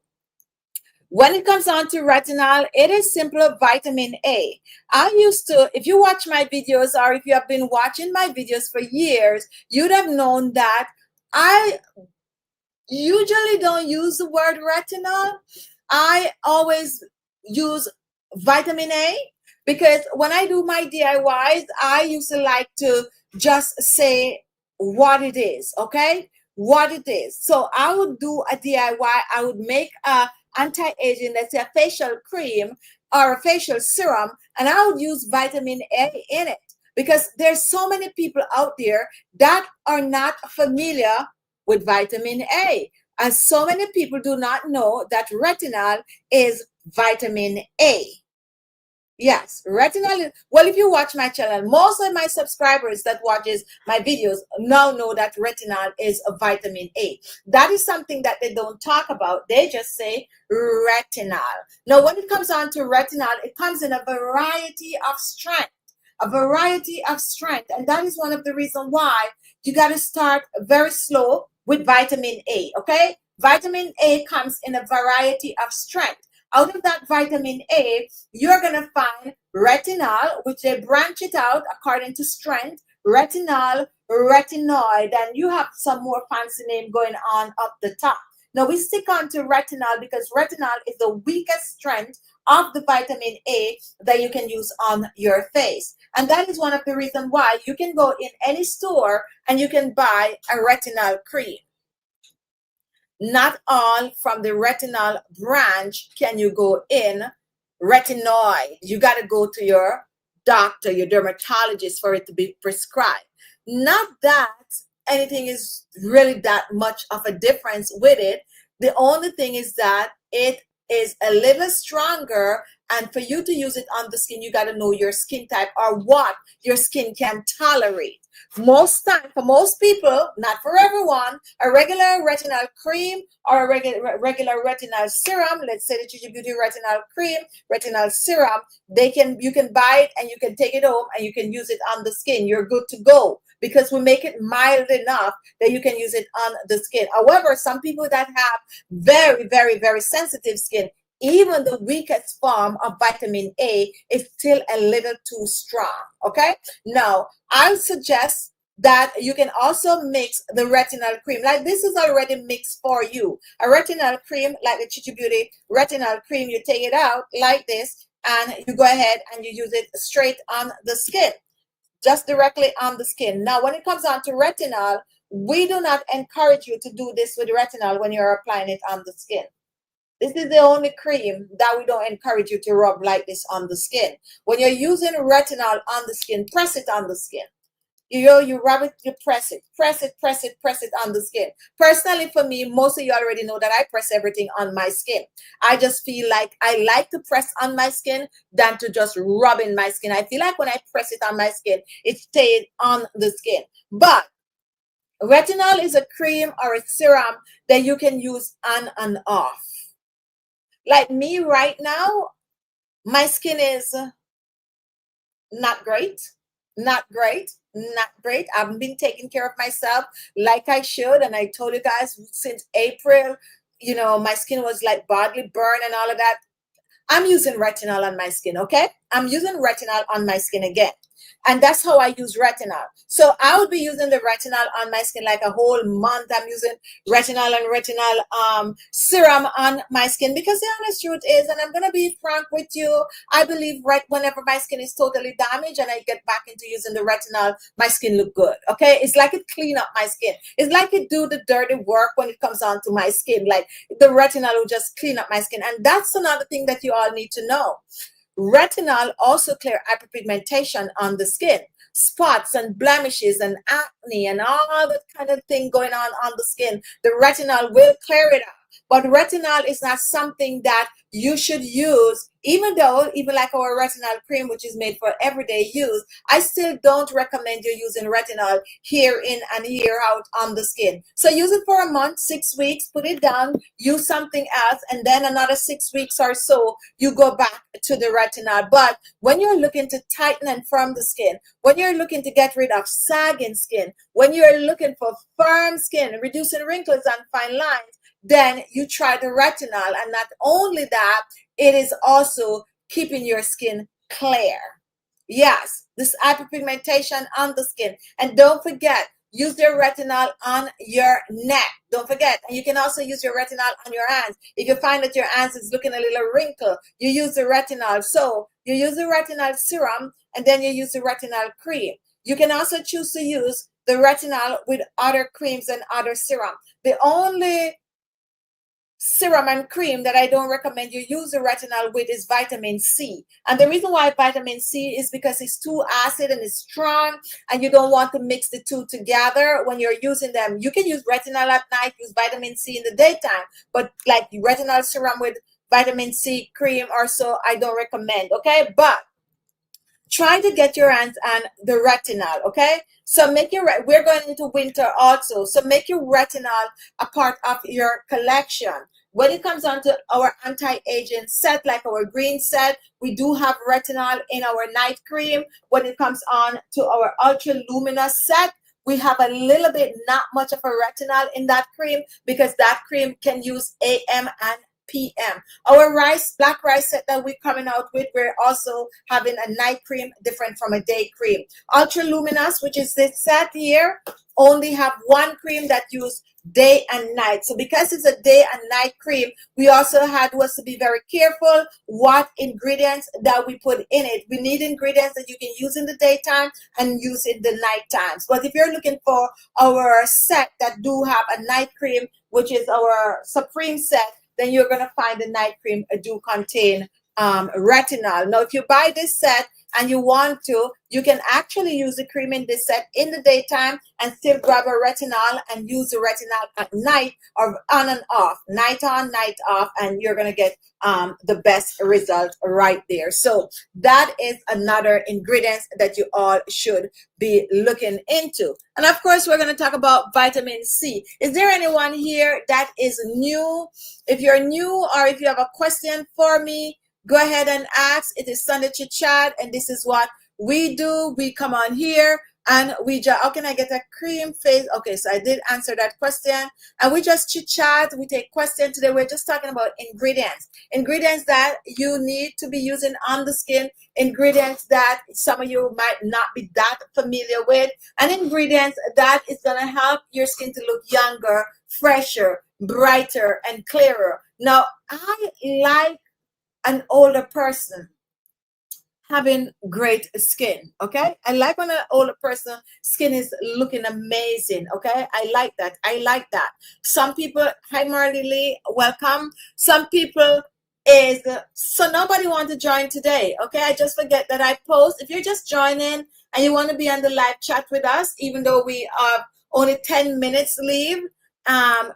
when it comes down to retinol, it is simply vitamin A. I used to, if you watch my videos or if you have been watching my videos for years, you'd have known that I usually don't use the word retinol. I always use vitamin A because when I do my DIYs, I used to like to just say what it is, okay? What it is. So I would do a DIY. I would make a anti-aging, let's say a facial cream or a facial serum, and I would use vitamin A in it because there's so many people out there that are not familiar with vitamin A. And so many people do not know that retinol is vitamin A. Yes, retinol is, well, if you watch my channel, most of my subscribers that watches my videos now know that retinol is a vitamin A. That is something that they don't talk about. They just say retinol. Now, when it comes on to retinol, it comes in a variety of strength. A variety of strength. And that is one of the reasons why you got to start very slow with vitamin A, okay? Vitamin A comes in a variety of strength. Out of that vitamin A, you're going to find retinol, which they branch it out according to strength, retinol, retinoid, and you have some more fancy name going on up the top. Now, we stick on to retinol because retinol is the weakest strength of the vitamin A that you can use on your face. And that is one of the reasons why you can go in any store and you can buy a retinol cream. Not all from the retinol branch can you go in retinoid. You got to go to your doctor, your dermatologist for it to be prescribed. Not that anything is really that much of a difference with it. The only thing is that it is a little stronger, and for you to use it on the skin, you got to know your skin type or what your skin can tolerate. Most time, for most people, not for everyone, a regular retinol cream or a regular retinol serum, let's say the Chichi Beauty retinol cream, retinol serum, you can buy it and you can take it home and you can use it on the skin. You're good to go because we make it mild enough that you can use it on the skin. However, some people that have very, very, very sensitive skin, even the weakest form of vitamin A is still a little too strong, okay? Now, I suggest that you can also mix the retinol cream. Like this is already mixed for you. A retinol cream, like the Chichi Beauty retinol cream, you take it out like this, and you go ahead and you use it straight on the skin. Just directly on the skin. Now, when it comes on to retinol, we do not encourage you to do this with retinol when you're applying it on the skin. This is the only cream that we don't encourage you to rub like this on the skin. When you're using retinol on the skin, press it on the skin. You rub it, you press it, press it, press it, press it on the skin. Personally, for me, most of you already know that I press everything on my skin. I just feel like I like to press on my skin than to just rub in my skin. I feel like when I press it on my skin, it stays on the skin. But retinol is a cream or a serum that you can use on and off. Like me right now, my skin is not great, not great, not great. I haven't been taking care of myself like I should. And I told you guys since April, my skin was like badly burned and all of that. I'm using retinol on my skin, okay? I'm using retinol on my skin again. And that's how I use retinol. So I would be using the retinol on my skin like a whole month. I'm using retinol and retinol serum on my skin because the honest truth is, and I'm going to be frank with you, I believe whenever my skin is totally damaged and I get back into using the retinol, my skin look good, okay? It's like it clean up my skin. It's like it do the dirty work when it comes onto my skin. Like the retinol will just clean up my skin. And that's another thing that you all need to know. Retinol also clear hyperpigmentation on the skin, spots and blemishes and acne and all that kind of thing going on the skin. The retinol will clear it up. But retinol is not something that you should use, even like our retinol cream, which is made for everyday use, I still don't recommend you using retinol here in and here out on the skin. So use it for a month, 6 weeks, put it down, use something else, and then another 6 weeks or so, you go back to the retinol. But when you're looking to tighten and firm the skin, when you're looking to get rid of sagging skin, when you're looking for firm skin, reducing wrinkles and fine lines, then you try the retinol. And not only that, it is also keeping your skin clear. Yes, this hyperpigmentation on the skin. And don't forget, use your retinol on your neck. Don't forget. And you can also use your retinol on your hands. If you find that your hands is looking a little wrinkled, you use the retinol. So you use the retinol serum and then you use the retinol cream. You can also choose to use the retinol with other creams and other serum. The only serum and cream that I don't recommend you use the retinol with is vitamin C. And the reason why vitamin C is because it's too acid and it's strong and you don't want to mix the two together when you're using them. You can use retinol at night, use vitamin C in the daytime, but like retinol serum with vitamin C cream or so, I don't recommend, okay? But try to get your hands on the retinol, okay? So we're going into winter also, so make your retinol a part of your collection. When it comes on to our anti-aging set, like our green set, we do have retinol in our night cream. When it comes on to our ultra luminous set, we have a little bit, not much of a retinol in that cream because that cream can use AM and PM. Our black rice set that we're coming out with, we're also having a night cream different from a day cream. Ultra luminous, which is this set here, only have one cream that use day and night. So because it's a day and night cream, we also had to be very careful what ingredients that we put in it. We need ingredients that you can use in the daytime and use in the night times. But if you're looking for our set that do have a night cream, which is our Supreme set, then you're going to find the night cream do contain retinol. Now, if you buy this set and you want to, you can actually use the cream in this set in the daytime and still grab a retinol and use the retinol at night or on and off, night on, night off, and you're going to get the best result right there. So that is another ingredient that you all should be looking into. And of course, we're going to talk about vitamin C. Is there anyone here that is new? If you're new or if you have a question for me, go ahead and ask. It is Sunday Chit Chat, and this is what we do. We come on here and we just, how can I get a cream face? Okay, so I did answer that question. And we just chit chat. We take questions today. We're just talking about ingredients. Ingredients that you need to be using on the skin. Ingredients that some of you might not be that familiar with. And ingredients that is going to help your skin to look younger, fresher, brighter, and clearer. Now, I like an older person. having great skin. Okay, I like when an older person skin is looking amazing. Okay, I like that. I like that. Some people, hi Marley, welcome. Some people is so nobody want to join today. Okay, I just forget that I post. If you're just joining and you want to be on the live chat with us, even though we are only 10 minutes leave,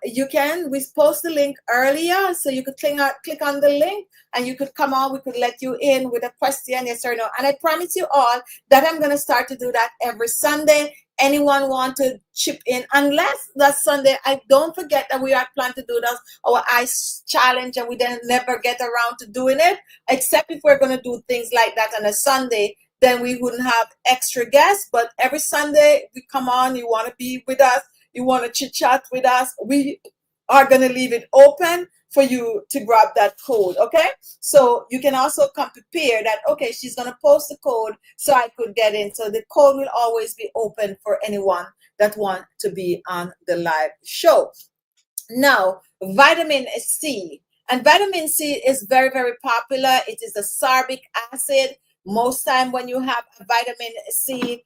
you can. We post the link earlier, so you could click on the link and you could come on. We could let you in with a question, yes or no. And I promise you all that I'm going to start to do that every Sunday. Anyone want to chip in? Unless that Sunday, I don't forget that we are planning to do that our ice challenge, and we then never get around to doing it. Except if we're going to do things like that on a Sunday, then we wouldn't have extra guests. But every Sunday we come on. You want to be with us? You want to chit chat with us? We are going to leave it open for you to grab that code. Okay, so you can also come prepared that, okay, she's going to post the code so I could get in. So the code will always be open for anyone that want to be on the live show. Now, vitamin C. And vitamin C is very, very popular. It is ascorbic acid. Most time when you have a vitamin C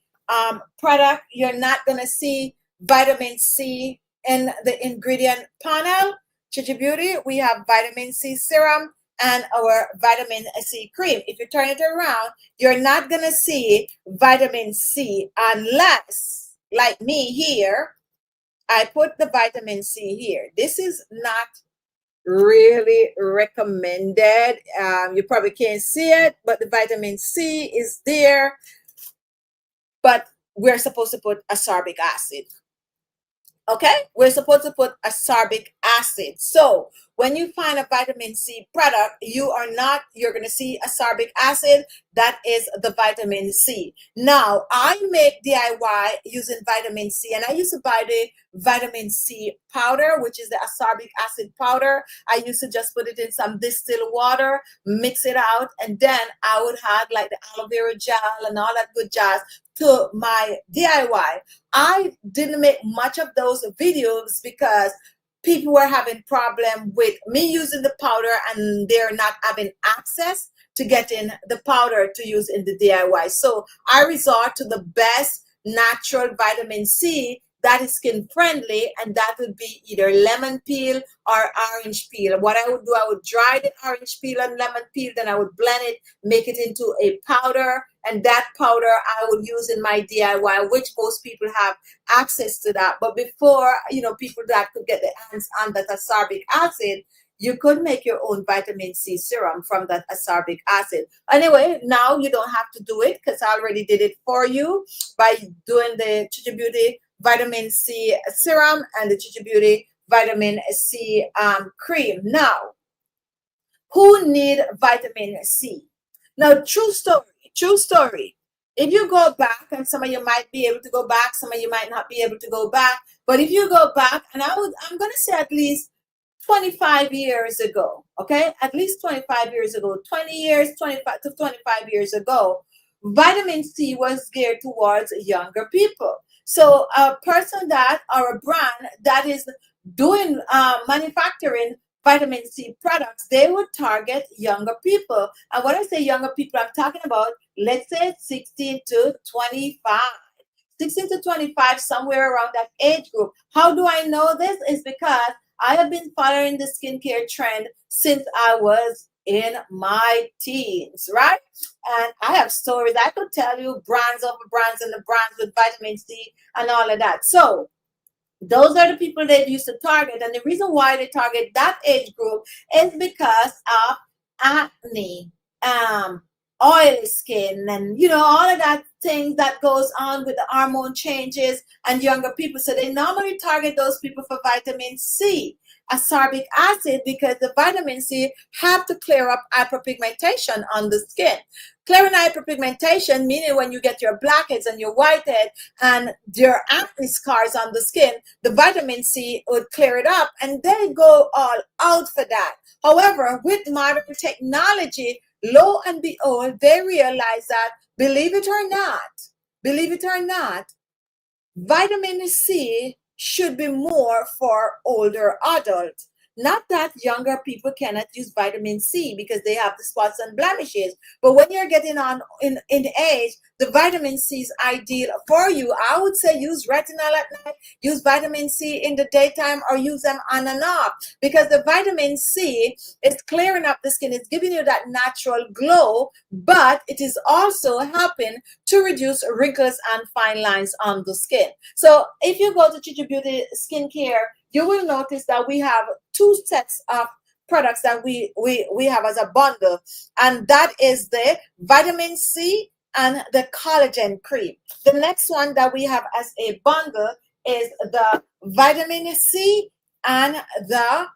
product, you're not going to see vitamin C in the ingredient panel. Chichi Beauty, we have vitamin C serum and our vitamin C cream. If you turn it around, you're not going to see vitamin C unless, like me here, I put the vitamin C here. This is not really recommended. You probably can't see it, but the vitamin C is there. But we're supposed to put ascorbic acid. Okay, we're supposed to put ascorbic acid. So when you find a vitamin C product, you're going to see ascorbic acid. That is the vitamin C. Now, I make DIY using vitamin C, and I used to buy the vitamin C powder, which is the ascorbic acid powder. I used to just put it in some distilled water, mix it out, and then I would add like the aloe vera gel and all that good jazz to my DIY. I didn't make much of those videos because people were having problem with me using the powder and they're not having access to getting the powder to use in the DIY. So I resort to the best natural vitamin C that is skin friendly, and that would be either lemon peel or orange peel. What I would do, I would dry the orange peel and lemon peel, then I would blend it, make it into a powder, and that powder I would use in my DIY, which most people have access to that. But before, people that could get their hands on that ascorbic acid, you could make your own vitamin C serum from that ascorbic acid. Anyway, now you don't have to do it because I already did it for you by doing the Chichi Beauty vitamin C serum and the Chichi Beauty vitamin C cream. Now, who need vitamin C? Now, true story. If you go back, and some of you might be able to go back, some of you might not be able to go back, but if you go back, and I'm going to say at least 25 years ago, okay? At least 25 years ago, 20 years, 25 to 25 years ago, vitamin C was geared towards younger people. So a person that, or a brand that is doing manufacturing vitamin C products, they would target younger people. And when I say younger people, I'm talking about, let's say 16 to 25. 16 to 25, somewhere around that age group. How do I know this? Is because I have been following the skincare trend since I was in my teens, right? And I have stories. I could tell you brands over brands and the brands with vitamin C and all of that. So those are the people they used to target. And the reason why they target that age group is because of acne, oily skin, and all of that thing that goes on with the hormone changes and younger people. So they normally target those people for vitamin C, ascorbic acid, because the vitamin C have to clear up hyperpigmentation on the skin. Clearing hyperpigmentation, meaning when you get your blackheads and your whitehead and your acne scars on the skin, the vitamin C would clear it up, and they go all out for that. However, with modern technology, lo and behold, they realize that, believe it or not, vitamin C should be more for older adults. Not that younger people cannot use vitamin C because they have the spots and blemishes, but when you're getting on in age, the vitamin C is ideal for you. I would say use retinol at night, use vitamin C in the daytime, or use them on and off, because the vitamin C is clearing up the skin. It's giving you that natural glow, but it is also helping to reduce wrinkles and fine lines on the skin. So if you go to Chichi Beauty Skincare, you will notice that we have two sets of products that we have as a bundle, and that is the vitamin C and the collagen cream. The next one that we have as a bundle is the vitamin C and the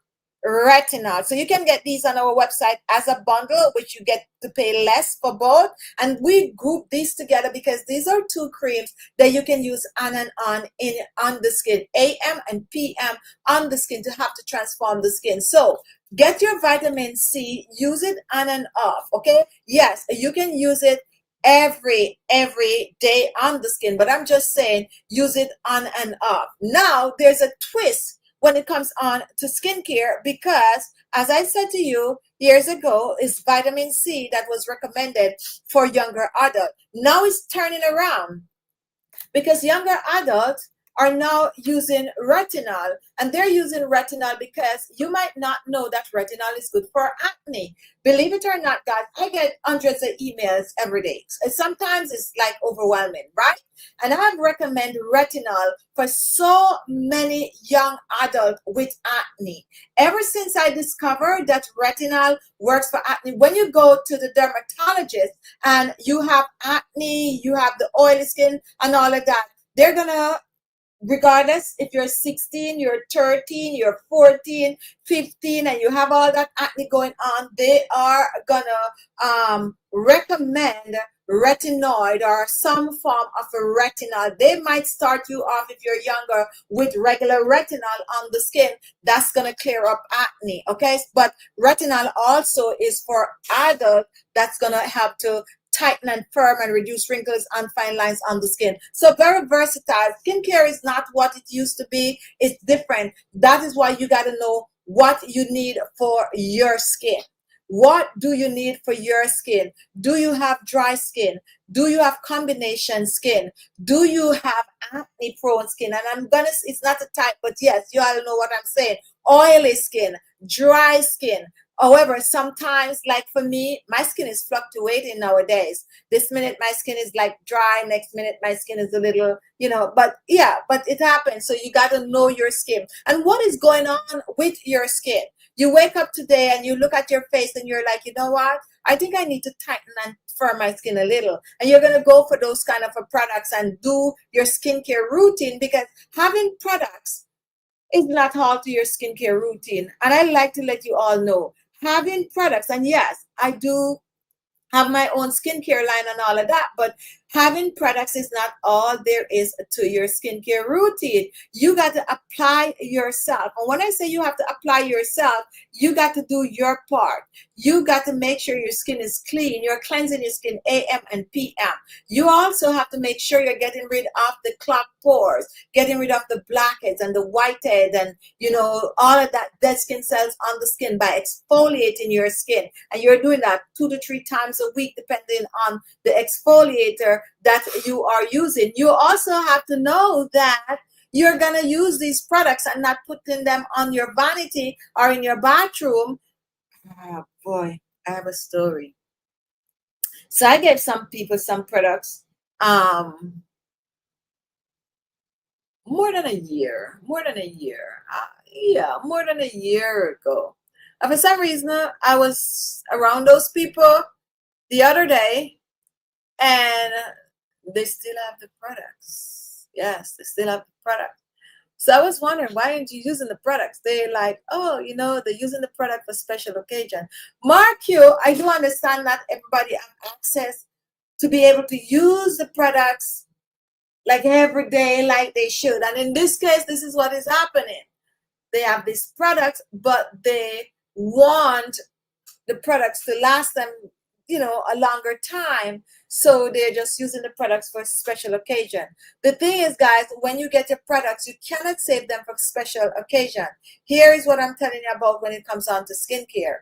retinol. So you can get these on our website as a bundle, which you get to pay less for both. And we group these together because these are two creams that you can use on and on the skin, AM and PM on the skin, to have to transform the skin. So get your vitamin C, use it on and off. Okay, yes, you can use it every day on the skin, but I'm just saying use it on and off. Now there's a twist when it comes on to skincare, because as I said to you years ago, is vitamin C that was recommended for younger adults. Now it's turning around, because younger adults are now using retinol, and they're using retinol because you might not know that retinol is good for acne. Believe it or not, guys, I get hundreds of emails every day. Sometimes it's like overwhelming, right? And I have recommended retinol for so many young adults with acne. Ever since I discovered that retinol works for acne, when you go to the dermatologist and you have acne, you have the oily skin and all of that, they're gonna, regardless if you're 16, you're 13, you're 14, 15, and you have all that acne going on, they are gonna recommend retinoid or some form of a retinol. They might start you off, if you're younger, with regular retinol on the skin. That's gonna clear up acne, okay? But retinol also is for adults. That's gonna help to tighten and firm and reduce wrinkles and fine lines on the skin. So very versatile. Skincare is not what it used to be. It's different. That is why you got to know what you need for your skin. What do you need for your skin? Do you have dry skin? Do you have combination skin? Do you have acne prone skin? And it's not a type, but yes, you all know what I'm saying. Oily skin, dry skin. However, sometimes, like for me, my skin is fluctuating nowadays. This minute my skin is like dry, next minute my skin is a little, but yeah, but it happens. So you got to know your skin and what is going on with your skin. You wake up today and you look at your face and you're like, you know what? I think I need to tighten and firm my skin a little. And you're going to go for those kind of products and do your skincare routine, because having products is not all to your skincare routine. And I like to let you all know, having products, and yes, I do have my own skincare line and all of that, but having products is not all there is to your skincare routine. You got to apply yourself. And when I say you have to apply yourself, you got to do your part. You got to make sure your skin is clean. You're cleansing your skin AM and PM. You also have to make sure you're getting rid of the clogged pores, getting rid of the blackheads and the whiteheads and, all of that dead skin cells on the skin by exfoliating your skin. And you're doing that 2 to 3 times a week, depending on the exfoliator that you are using. You also have to know that you're going to use these products and not putting them on your vanity or in your bathroom. Oh boy, I have a story. So I gave some people some products more than a year more than a year ago. And for some reason, I was around those people the other day, and they still have the products. Yes, they still have the products. So I was wondering, why aren't you using the products? They're like, oh, they're using the product for special occasion. Mark you, I do understand that everybody has access to be able to use the products like every day, like they should. And in this case, this is what is happening. They have these products, but they want the products to last them a longer time. So they're just using the products for special occasion. The thing is, guys, when you get your products, you cannot save them for special occasion. Here is what I'm telling you about when it comes on to skincare.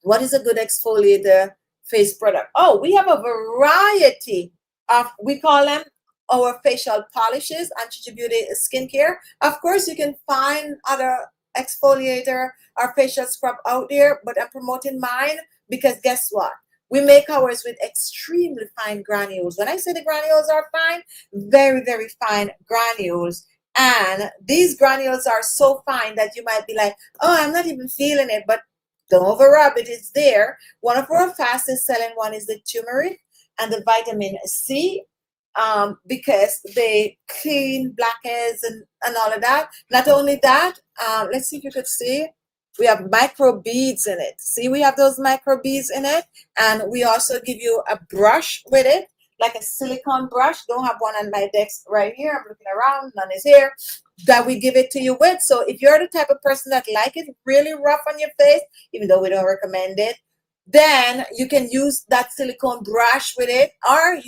What is a good exfoliator face product? Oh, we have a variety of, we call them our facial polishes and Chichi Beauty skincare. Of course, you can find other exfoliator or facial scrub out there, but I'm promoting mine because guess what? We make ours with extremely fine granules. When I say the granules are fine, very, very fine granules. And these granules are so fine that you might be like, oh, I'm not even feeling it, but don't overrub it, it's there. One of our fastest selling one is the turmeric and the vitamin C, because they clean blackheads and all of that. Not only that, let's see if you could see, we have micro beads in it. See, we have those micro beads in it, and we also give you a brush with it, like a silicone brush. Don't have one on my desk right here. I'm looking around, none is here, that we give it to you with. So if you're the type of person that like it really rough on your face, even though we don't recommend it, then you can use that silicone brush with it. Or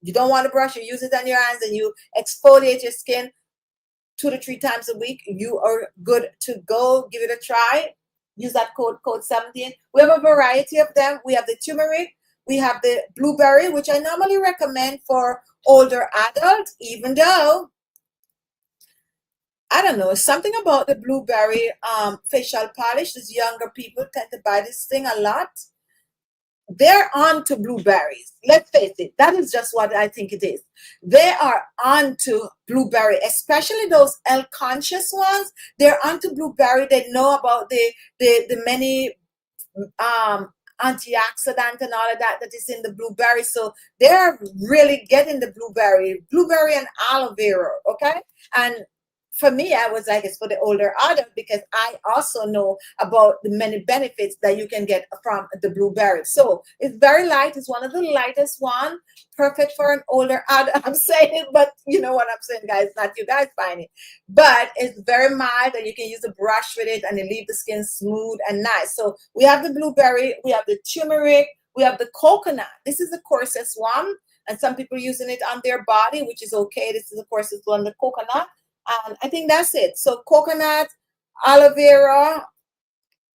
you don't want to brush, you use it on your hands and you exfoliate your skin 2 to 3 times a week. You are good to go. Give it a try. Use that code 17. We have a variety of them. We have the turmeric, we have the blueberry, which I normally recommend for older adults, even though I don't know, something about the blueberry facial polish. These younger people tend to buy this thing a lot. They're on to blueberries. Let's face it, that is just what I think it is. They are on to blueberry, especially those health conscious ones. They're on to blueberry. They know about the many antioxidant and all of that that is in the blueberry. So they're really getting the blueberry and aloe vera, okay? And for me, I was like, it's for the older adult because I also know about the many benefits that you can get from the blueberry. So it's very light. It's one of the lightest one, perfect for an older adult. I'm saying it, but you know what I'm saying, guys, not you guys find it. But it's very mild and you can use a brush with it and it leaves the skin smooth and nice. So we have the blueberry, we have the turmeric, we have the coconut. This is the coarsest one. And some people using it on their body, which is okay. This is the coarsest one, the coconut. And I think that's it. So coconut, aloe vera,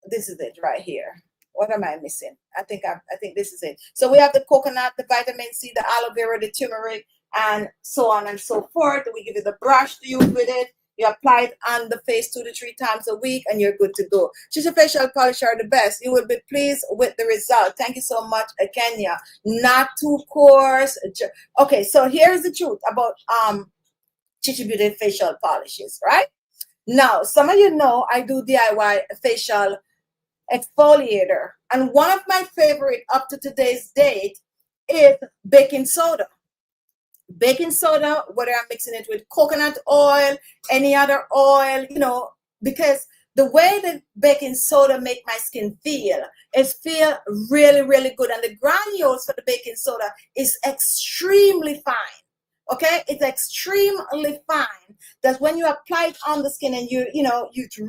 this is it right here. What am I missing? I think this is it. So we have the coconut, the vitamin C, the aloe vera, the turmeric, and so on and so forth. We give you the brush to use with it. You apply it on the face 2 to 3 times a week and you're good to go. Chichi facial polish are the best. You will be pleased with the result. Thank you so much, Kenya. Not too coarse. Okay, so here's the truth about Chichi Beauty facial polishes, right? Now, some of you know I do DIY facial exfoliator. And one of my favorite up to today's date is baking soda. Baking soda, whether I'm mixing it with coconut oil, any other oil, because the way that baking soda make my skin feel is feel really, really good. And the granules for the baking soda is extremely fine. Okay, it's extremely fine that when you apply it on the skin and you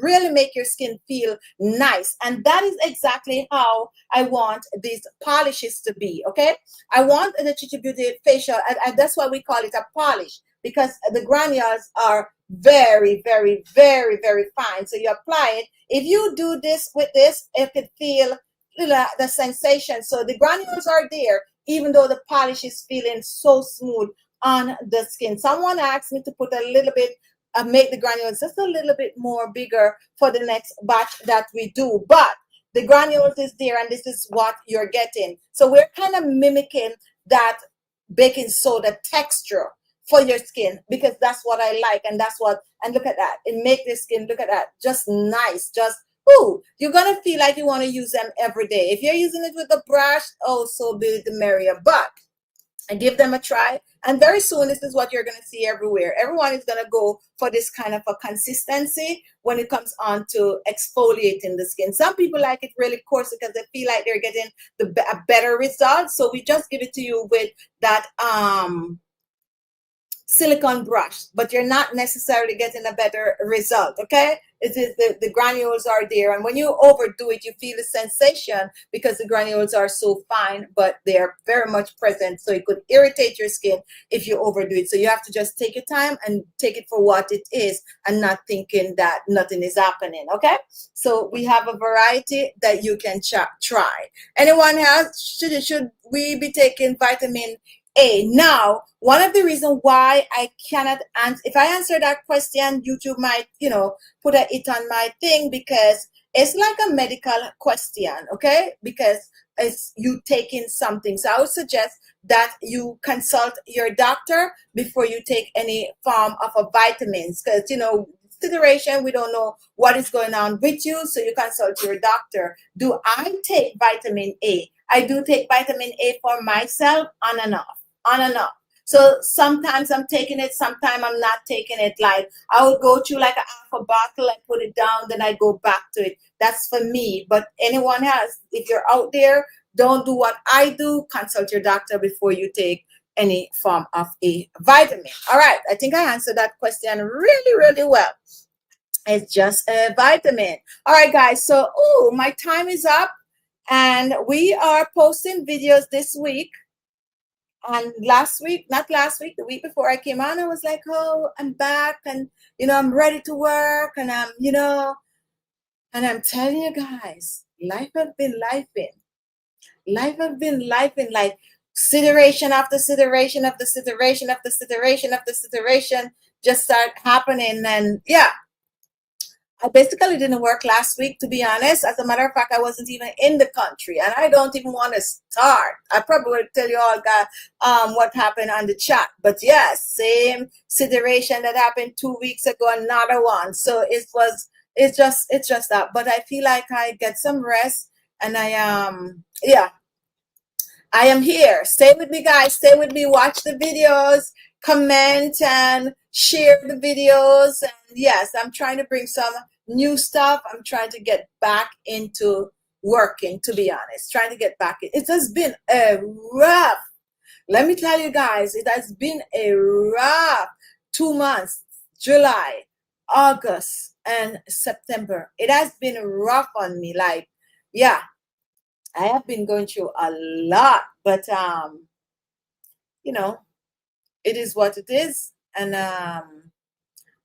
really make your skin feel nice. And that is exactly how I want these polishes to be. Okay, I want the Chichi Beauty facial, and that's why we call it a polish, because the granules are very, very, very, very fine. So you apply it. If you do this with this, it could feel the sensation. So the granules are there, even though the polish is feeling so smooth on the skin. Someone asked me to put a little bit, make the granules just a little bit more bigger for the next batch that we do. But the granules is there and this is what you're getting. So we're kind of mimicking that baking soda texture for your skin because that's what I like. And and look at that. It makes the skin, look at that, just nice, just, ooh, you're going to feel like you want to use them every day. If you're using it with a brush, oh, so be the merrier. But and give them a try. And very soon, this is what you're going to see everywhere. Everyone is going to go for this kind of a consistency when it comes on to exfoliating the skin. Some people like it really coarse because they feel like they're getting a better result. So we just give it to you with that silicone brush, but you're not necessarily getting a better result. Okay, It is the granules are there, and when you overdo it, you feel the sensation because the granules are so fine, but they are very much present, so it could irritate your skin if you overdo it. So you have to just take your time and take it for what it is, and not thinking that nothing is happening. Okay, so we have a variety that you can try. Anyone else? Should we be taking vitamin A? Now, one of the reasons why I cannot answer, if I answer that question, YouTube might, put a hit on my thing, because it's like a medical question, okay? Because it's you taking something. So I would suggest that you consult your doctor before you take any form of a vitamins, because, consideration, we don't know what is going on with you, so you consult your doctor. Do I take vitamin A? I do take vitamin A for myself, on and off, on and off. So sometimes I'm taking it, sometimes I'm not taking it. Like I would go through like a half a bottle and put it down, then I go back to it. That's for me. But anyone else, if you're out there, don't do what I do. Consult your doctor before you take any form of a vitamin. All right, I think I answered that question really, really well. It's just a vitamin. All right, guys. So, my time is up, and we are posting videos this week. And last week, not last week, the week before I came on, I was like, oh, I'm back, and I'm ready to work, and and I'm telling you guys, life has been lifing. Life has been lifing, like consideration after consideration after consideration after consideration after consideration just start happening. And yeah, I basically didn't work last week, to be honest. As a matter of fact, I wasn't even in the country, and I don't even want to start. I probably would tell you all what happened on the chat. But yes, same situation that happened 2 weeks ago, another one. So it's just that. But I feel like I get some rest, and I am here. Stay with me, guys. Stay with me. Watch the videos, comment, and share the videos. And yes, I'm trying to bring some new stuff. I'm trying to get back into working, to be honest. Trying to get back in. It has been a rough, let me tell you guys, it has been a rough 2 months, July, August, and September. It has been rough on me. Like, yeah, I have been going through a lot, but it is what it is. And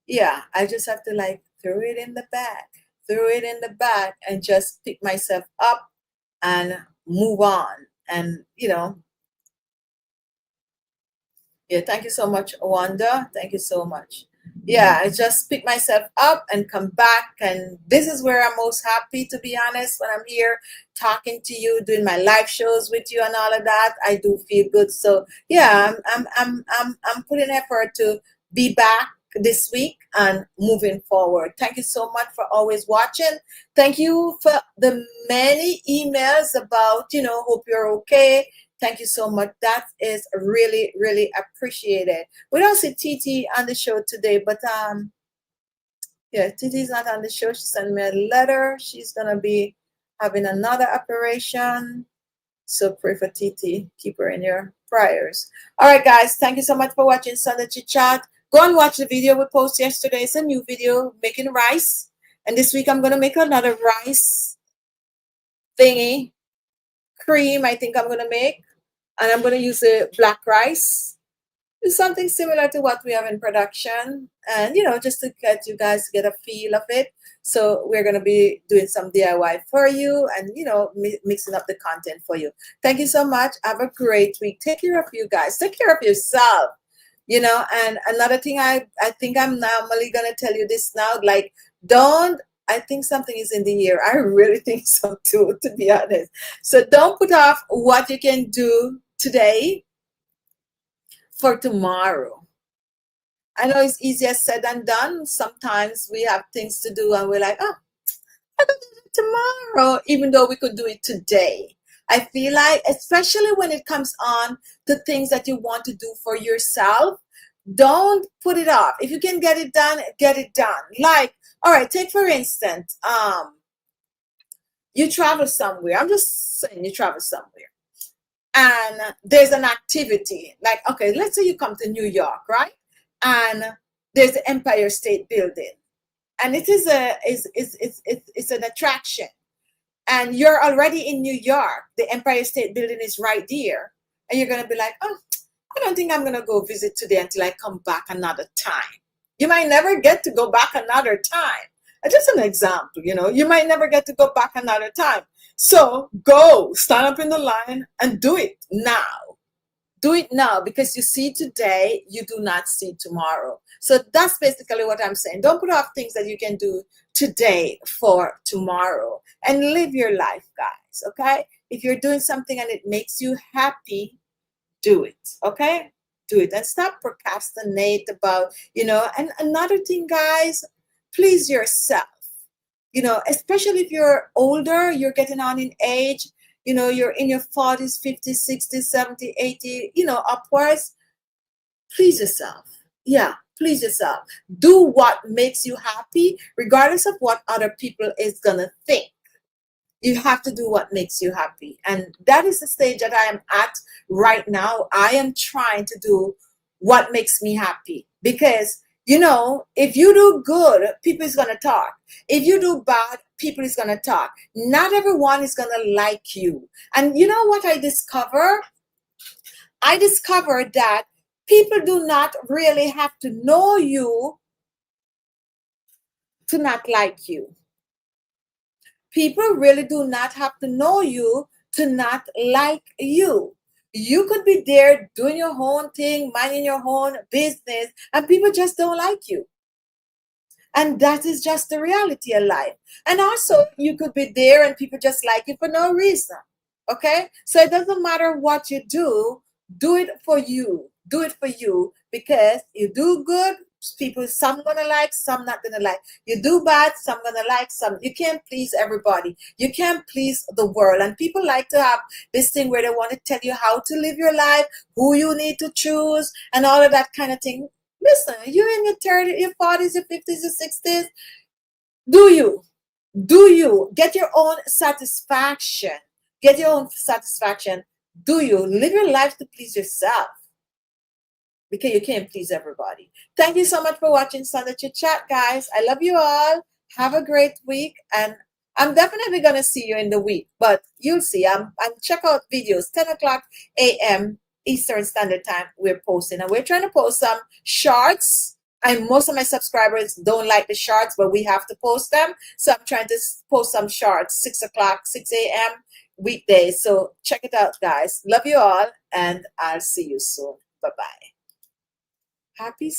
yeah, I just have to like throw it in the bag, and just pick myself up and move on. And yeah, thank you so much, Wanda. Thank you so much. Yeah, I just pick myself up and come back, and this is where I'm most happy, to be honest. When I'm here talking to you, doing my live shows with you, and all of that, I do feel good. So yeah, I'm putting effort to be back this week and moving forward. Thank you so much for always watching. Thank you for the many emails about hope you're okay. Thank you so much. That is really, really appreciated. We don't see TT on the show today, but yeah, TT's not on the show. She sent me a letter. She's gonna be having another operation. So pray for TT. Keep her in your prayers. All right, guys. Thank you so much for watching Sunday Chit Chat. Go and watch the video we posted yesterday. It's a new video making rice. And this week I'm gonna make another rice thingy. Cream, I think I'm gonna make. And I'm going to use the black rice. It's something similar to what we have in production. And, just to get you guys to get a feel of it. So we're going to be doing some DIY for you and, mixing up the content for you. Thank you so much. Have a great week. Take care of you guys. Take care of yourself. And another thing I think I'm normally going to tell you this now, like, I think something is in the air. I really think so too, to be honest. So don't put off what you can do today for tomorrow. I know it's easier said than done. Sometimes we have things to do and we're like, oh, I can do it tomorrow, even though we could do it today. I feel like, especially when it comes on to things that you want to do for yourself, don't put it off. If you can get it done, get it done. Like, all right, take for instance, you travel somewhere. I'm just saying you travel somewhere. And there's an activity. Like, okay, let's say you come to New York, right? And there's the Empire State Building. and it is a it's an attraction, and you're already in New York, the Empire State Building is right there, and you're gonna be like, oh, I don't think I'm gonna go visit today until I come back another time. You might never get to go back another time. Just an example, you might never get to go back another time. So go stand up in the line and do it now. Do it now, because you see today, you do not see tomorrow. So that's basically what I'm saying. Don't put off things that you can do today for tomorrow, and live your life, guys. Okay? If you're doing something and it makes you happy, do it. Okay? Do it, and stop procrastinate about, and another thing, guys, please yourself. Especially if you're older, you're getting on in age, you're in your 40s, 50s, 60s, 70s, 80s, upwards. Please yourself. Yeah, please yourself. Do what makes you happy, regardless of what other people is gonna think. You have to do what makes you happy. And that is the stage that I am at right now. I am trying to do what makes me happy, because if you do good, people is going to talk. If you do bad, people is going to talk. Not everyone is going to like you. And you know what I discover? I discovered that people do not really have to know you to not like you. People really do not have to know you to not like you. You could be there doing your own thing, minding your own business, and people just don't like you. And that is just the reality of life. And also, you could be there and people just like you for no reason. Okay? So it doesn't matter what you do it for you. Do it for you, because you do good, people, some gonna like, some not gonna like. You do bad, some gonna like, some. You can't please everybody. You can't please the world. And people like to have this thing where they want to tell you how to live your life, who you need to choose, and all of that kind of thing. Listen, you're in your 30s, your 40s, your 50s, your 60s. Do you? Do you? Get your own satisfaction. Get your own satisfaction. Do you? Live your life to please yourself, because you can't please everybody. Thank you so much for watching Sunday Chit Chat, guys. I love you all. Have a great week, and I'm definitely gonna see you in the week, but you'll see. I'm check out videos 10 o'clock a.m. Eastern Standard Time. We're posting, and we're trying to post some shorts. And most of my subscribers don't like the shorts, but we have to post them. So I'm trying to post some shorts 6 o'clock, 6 a.m. weekdays. So check it out, guys. Love you all, and I'll see you soon. Bye bye. Happy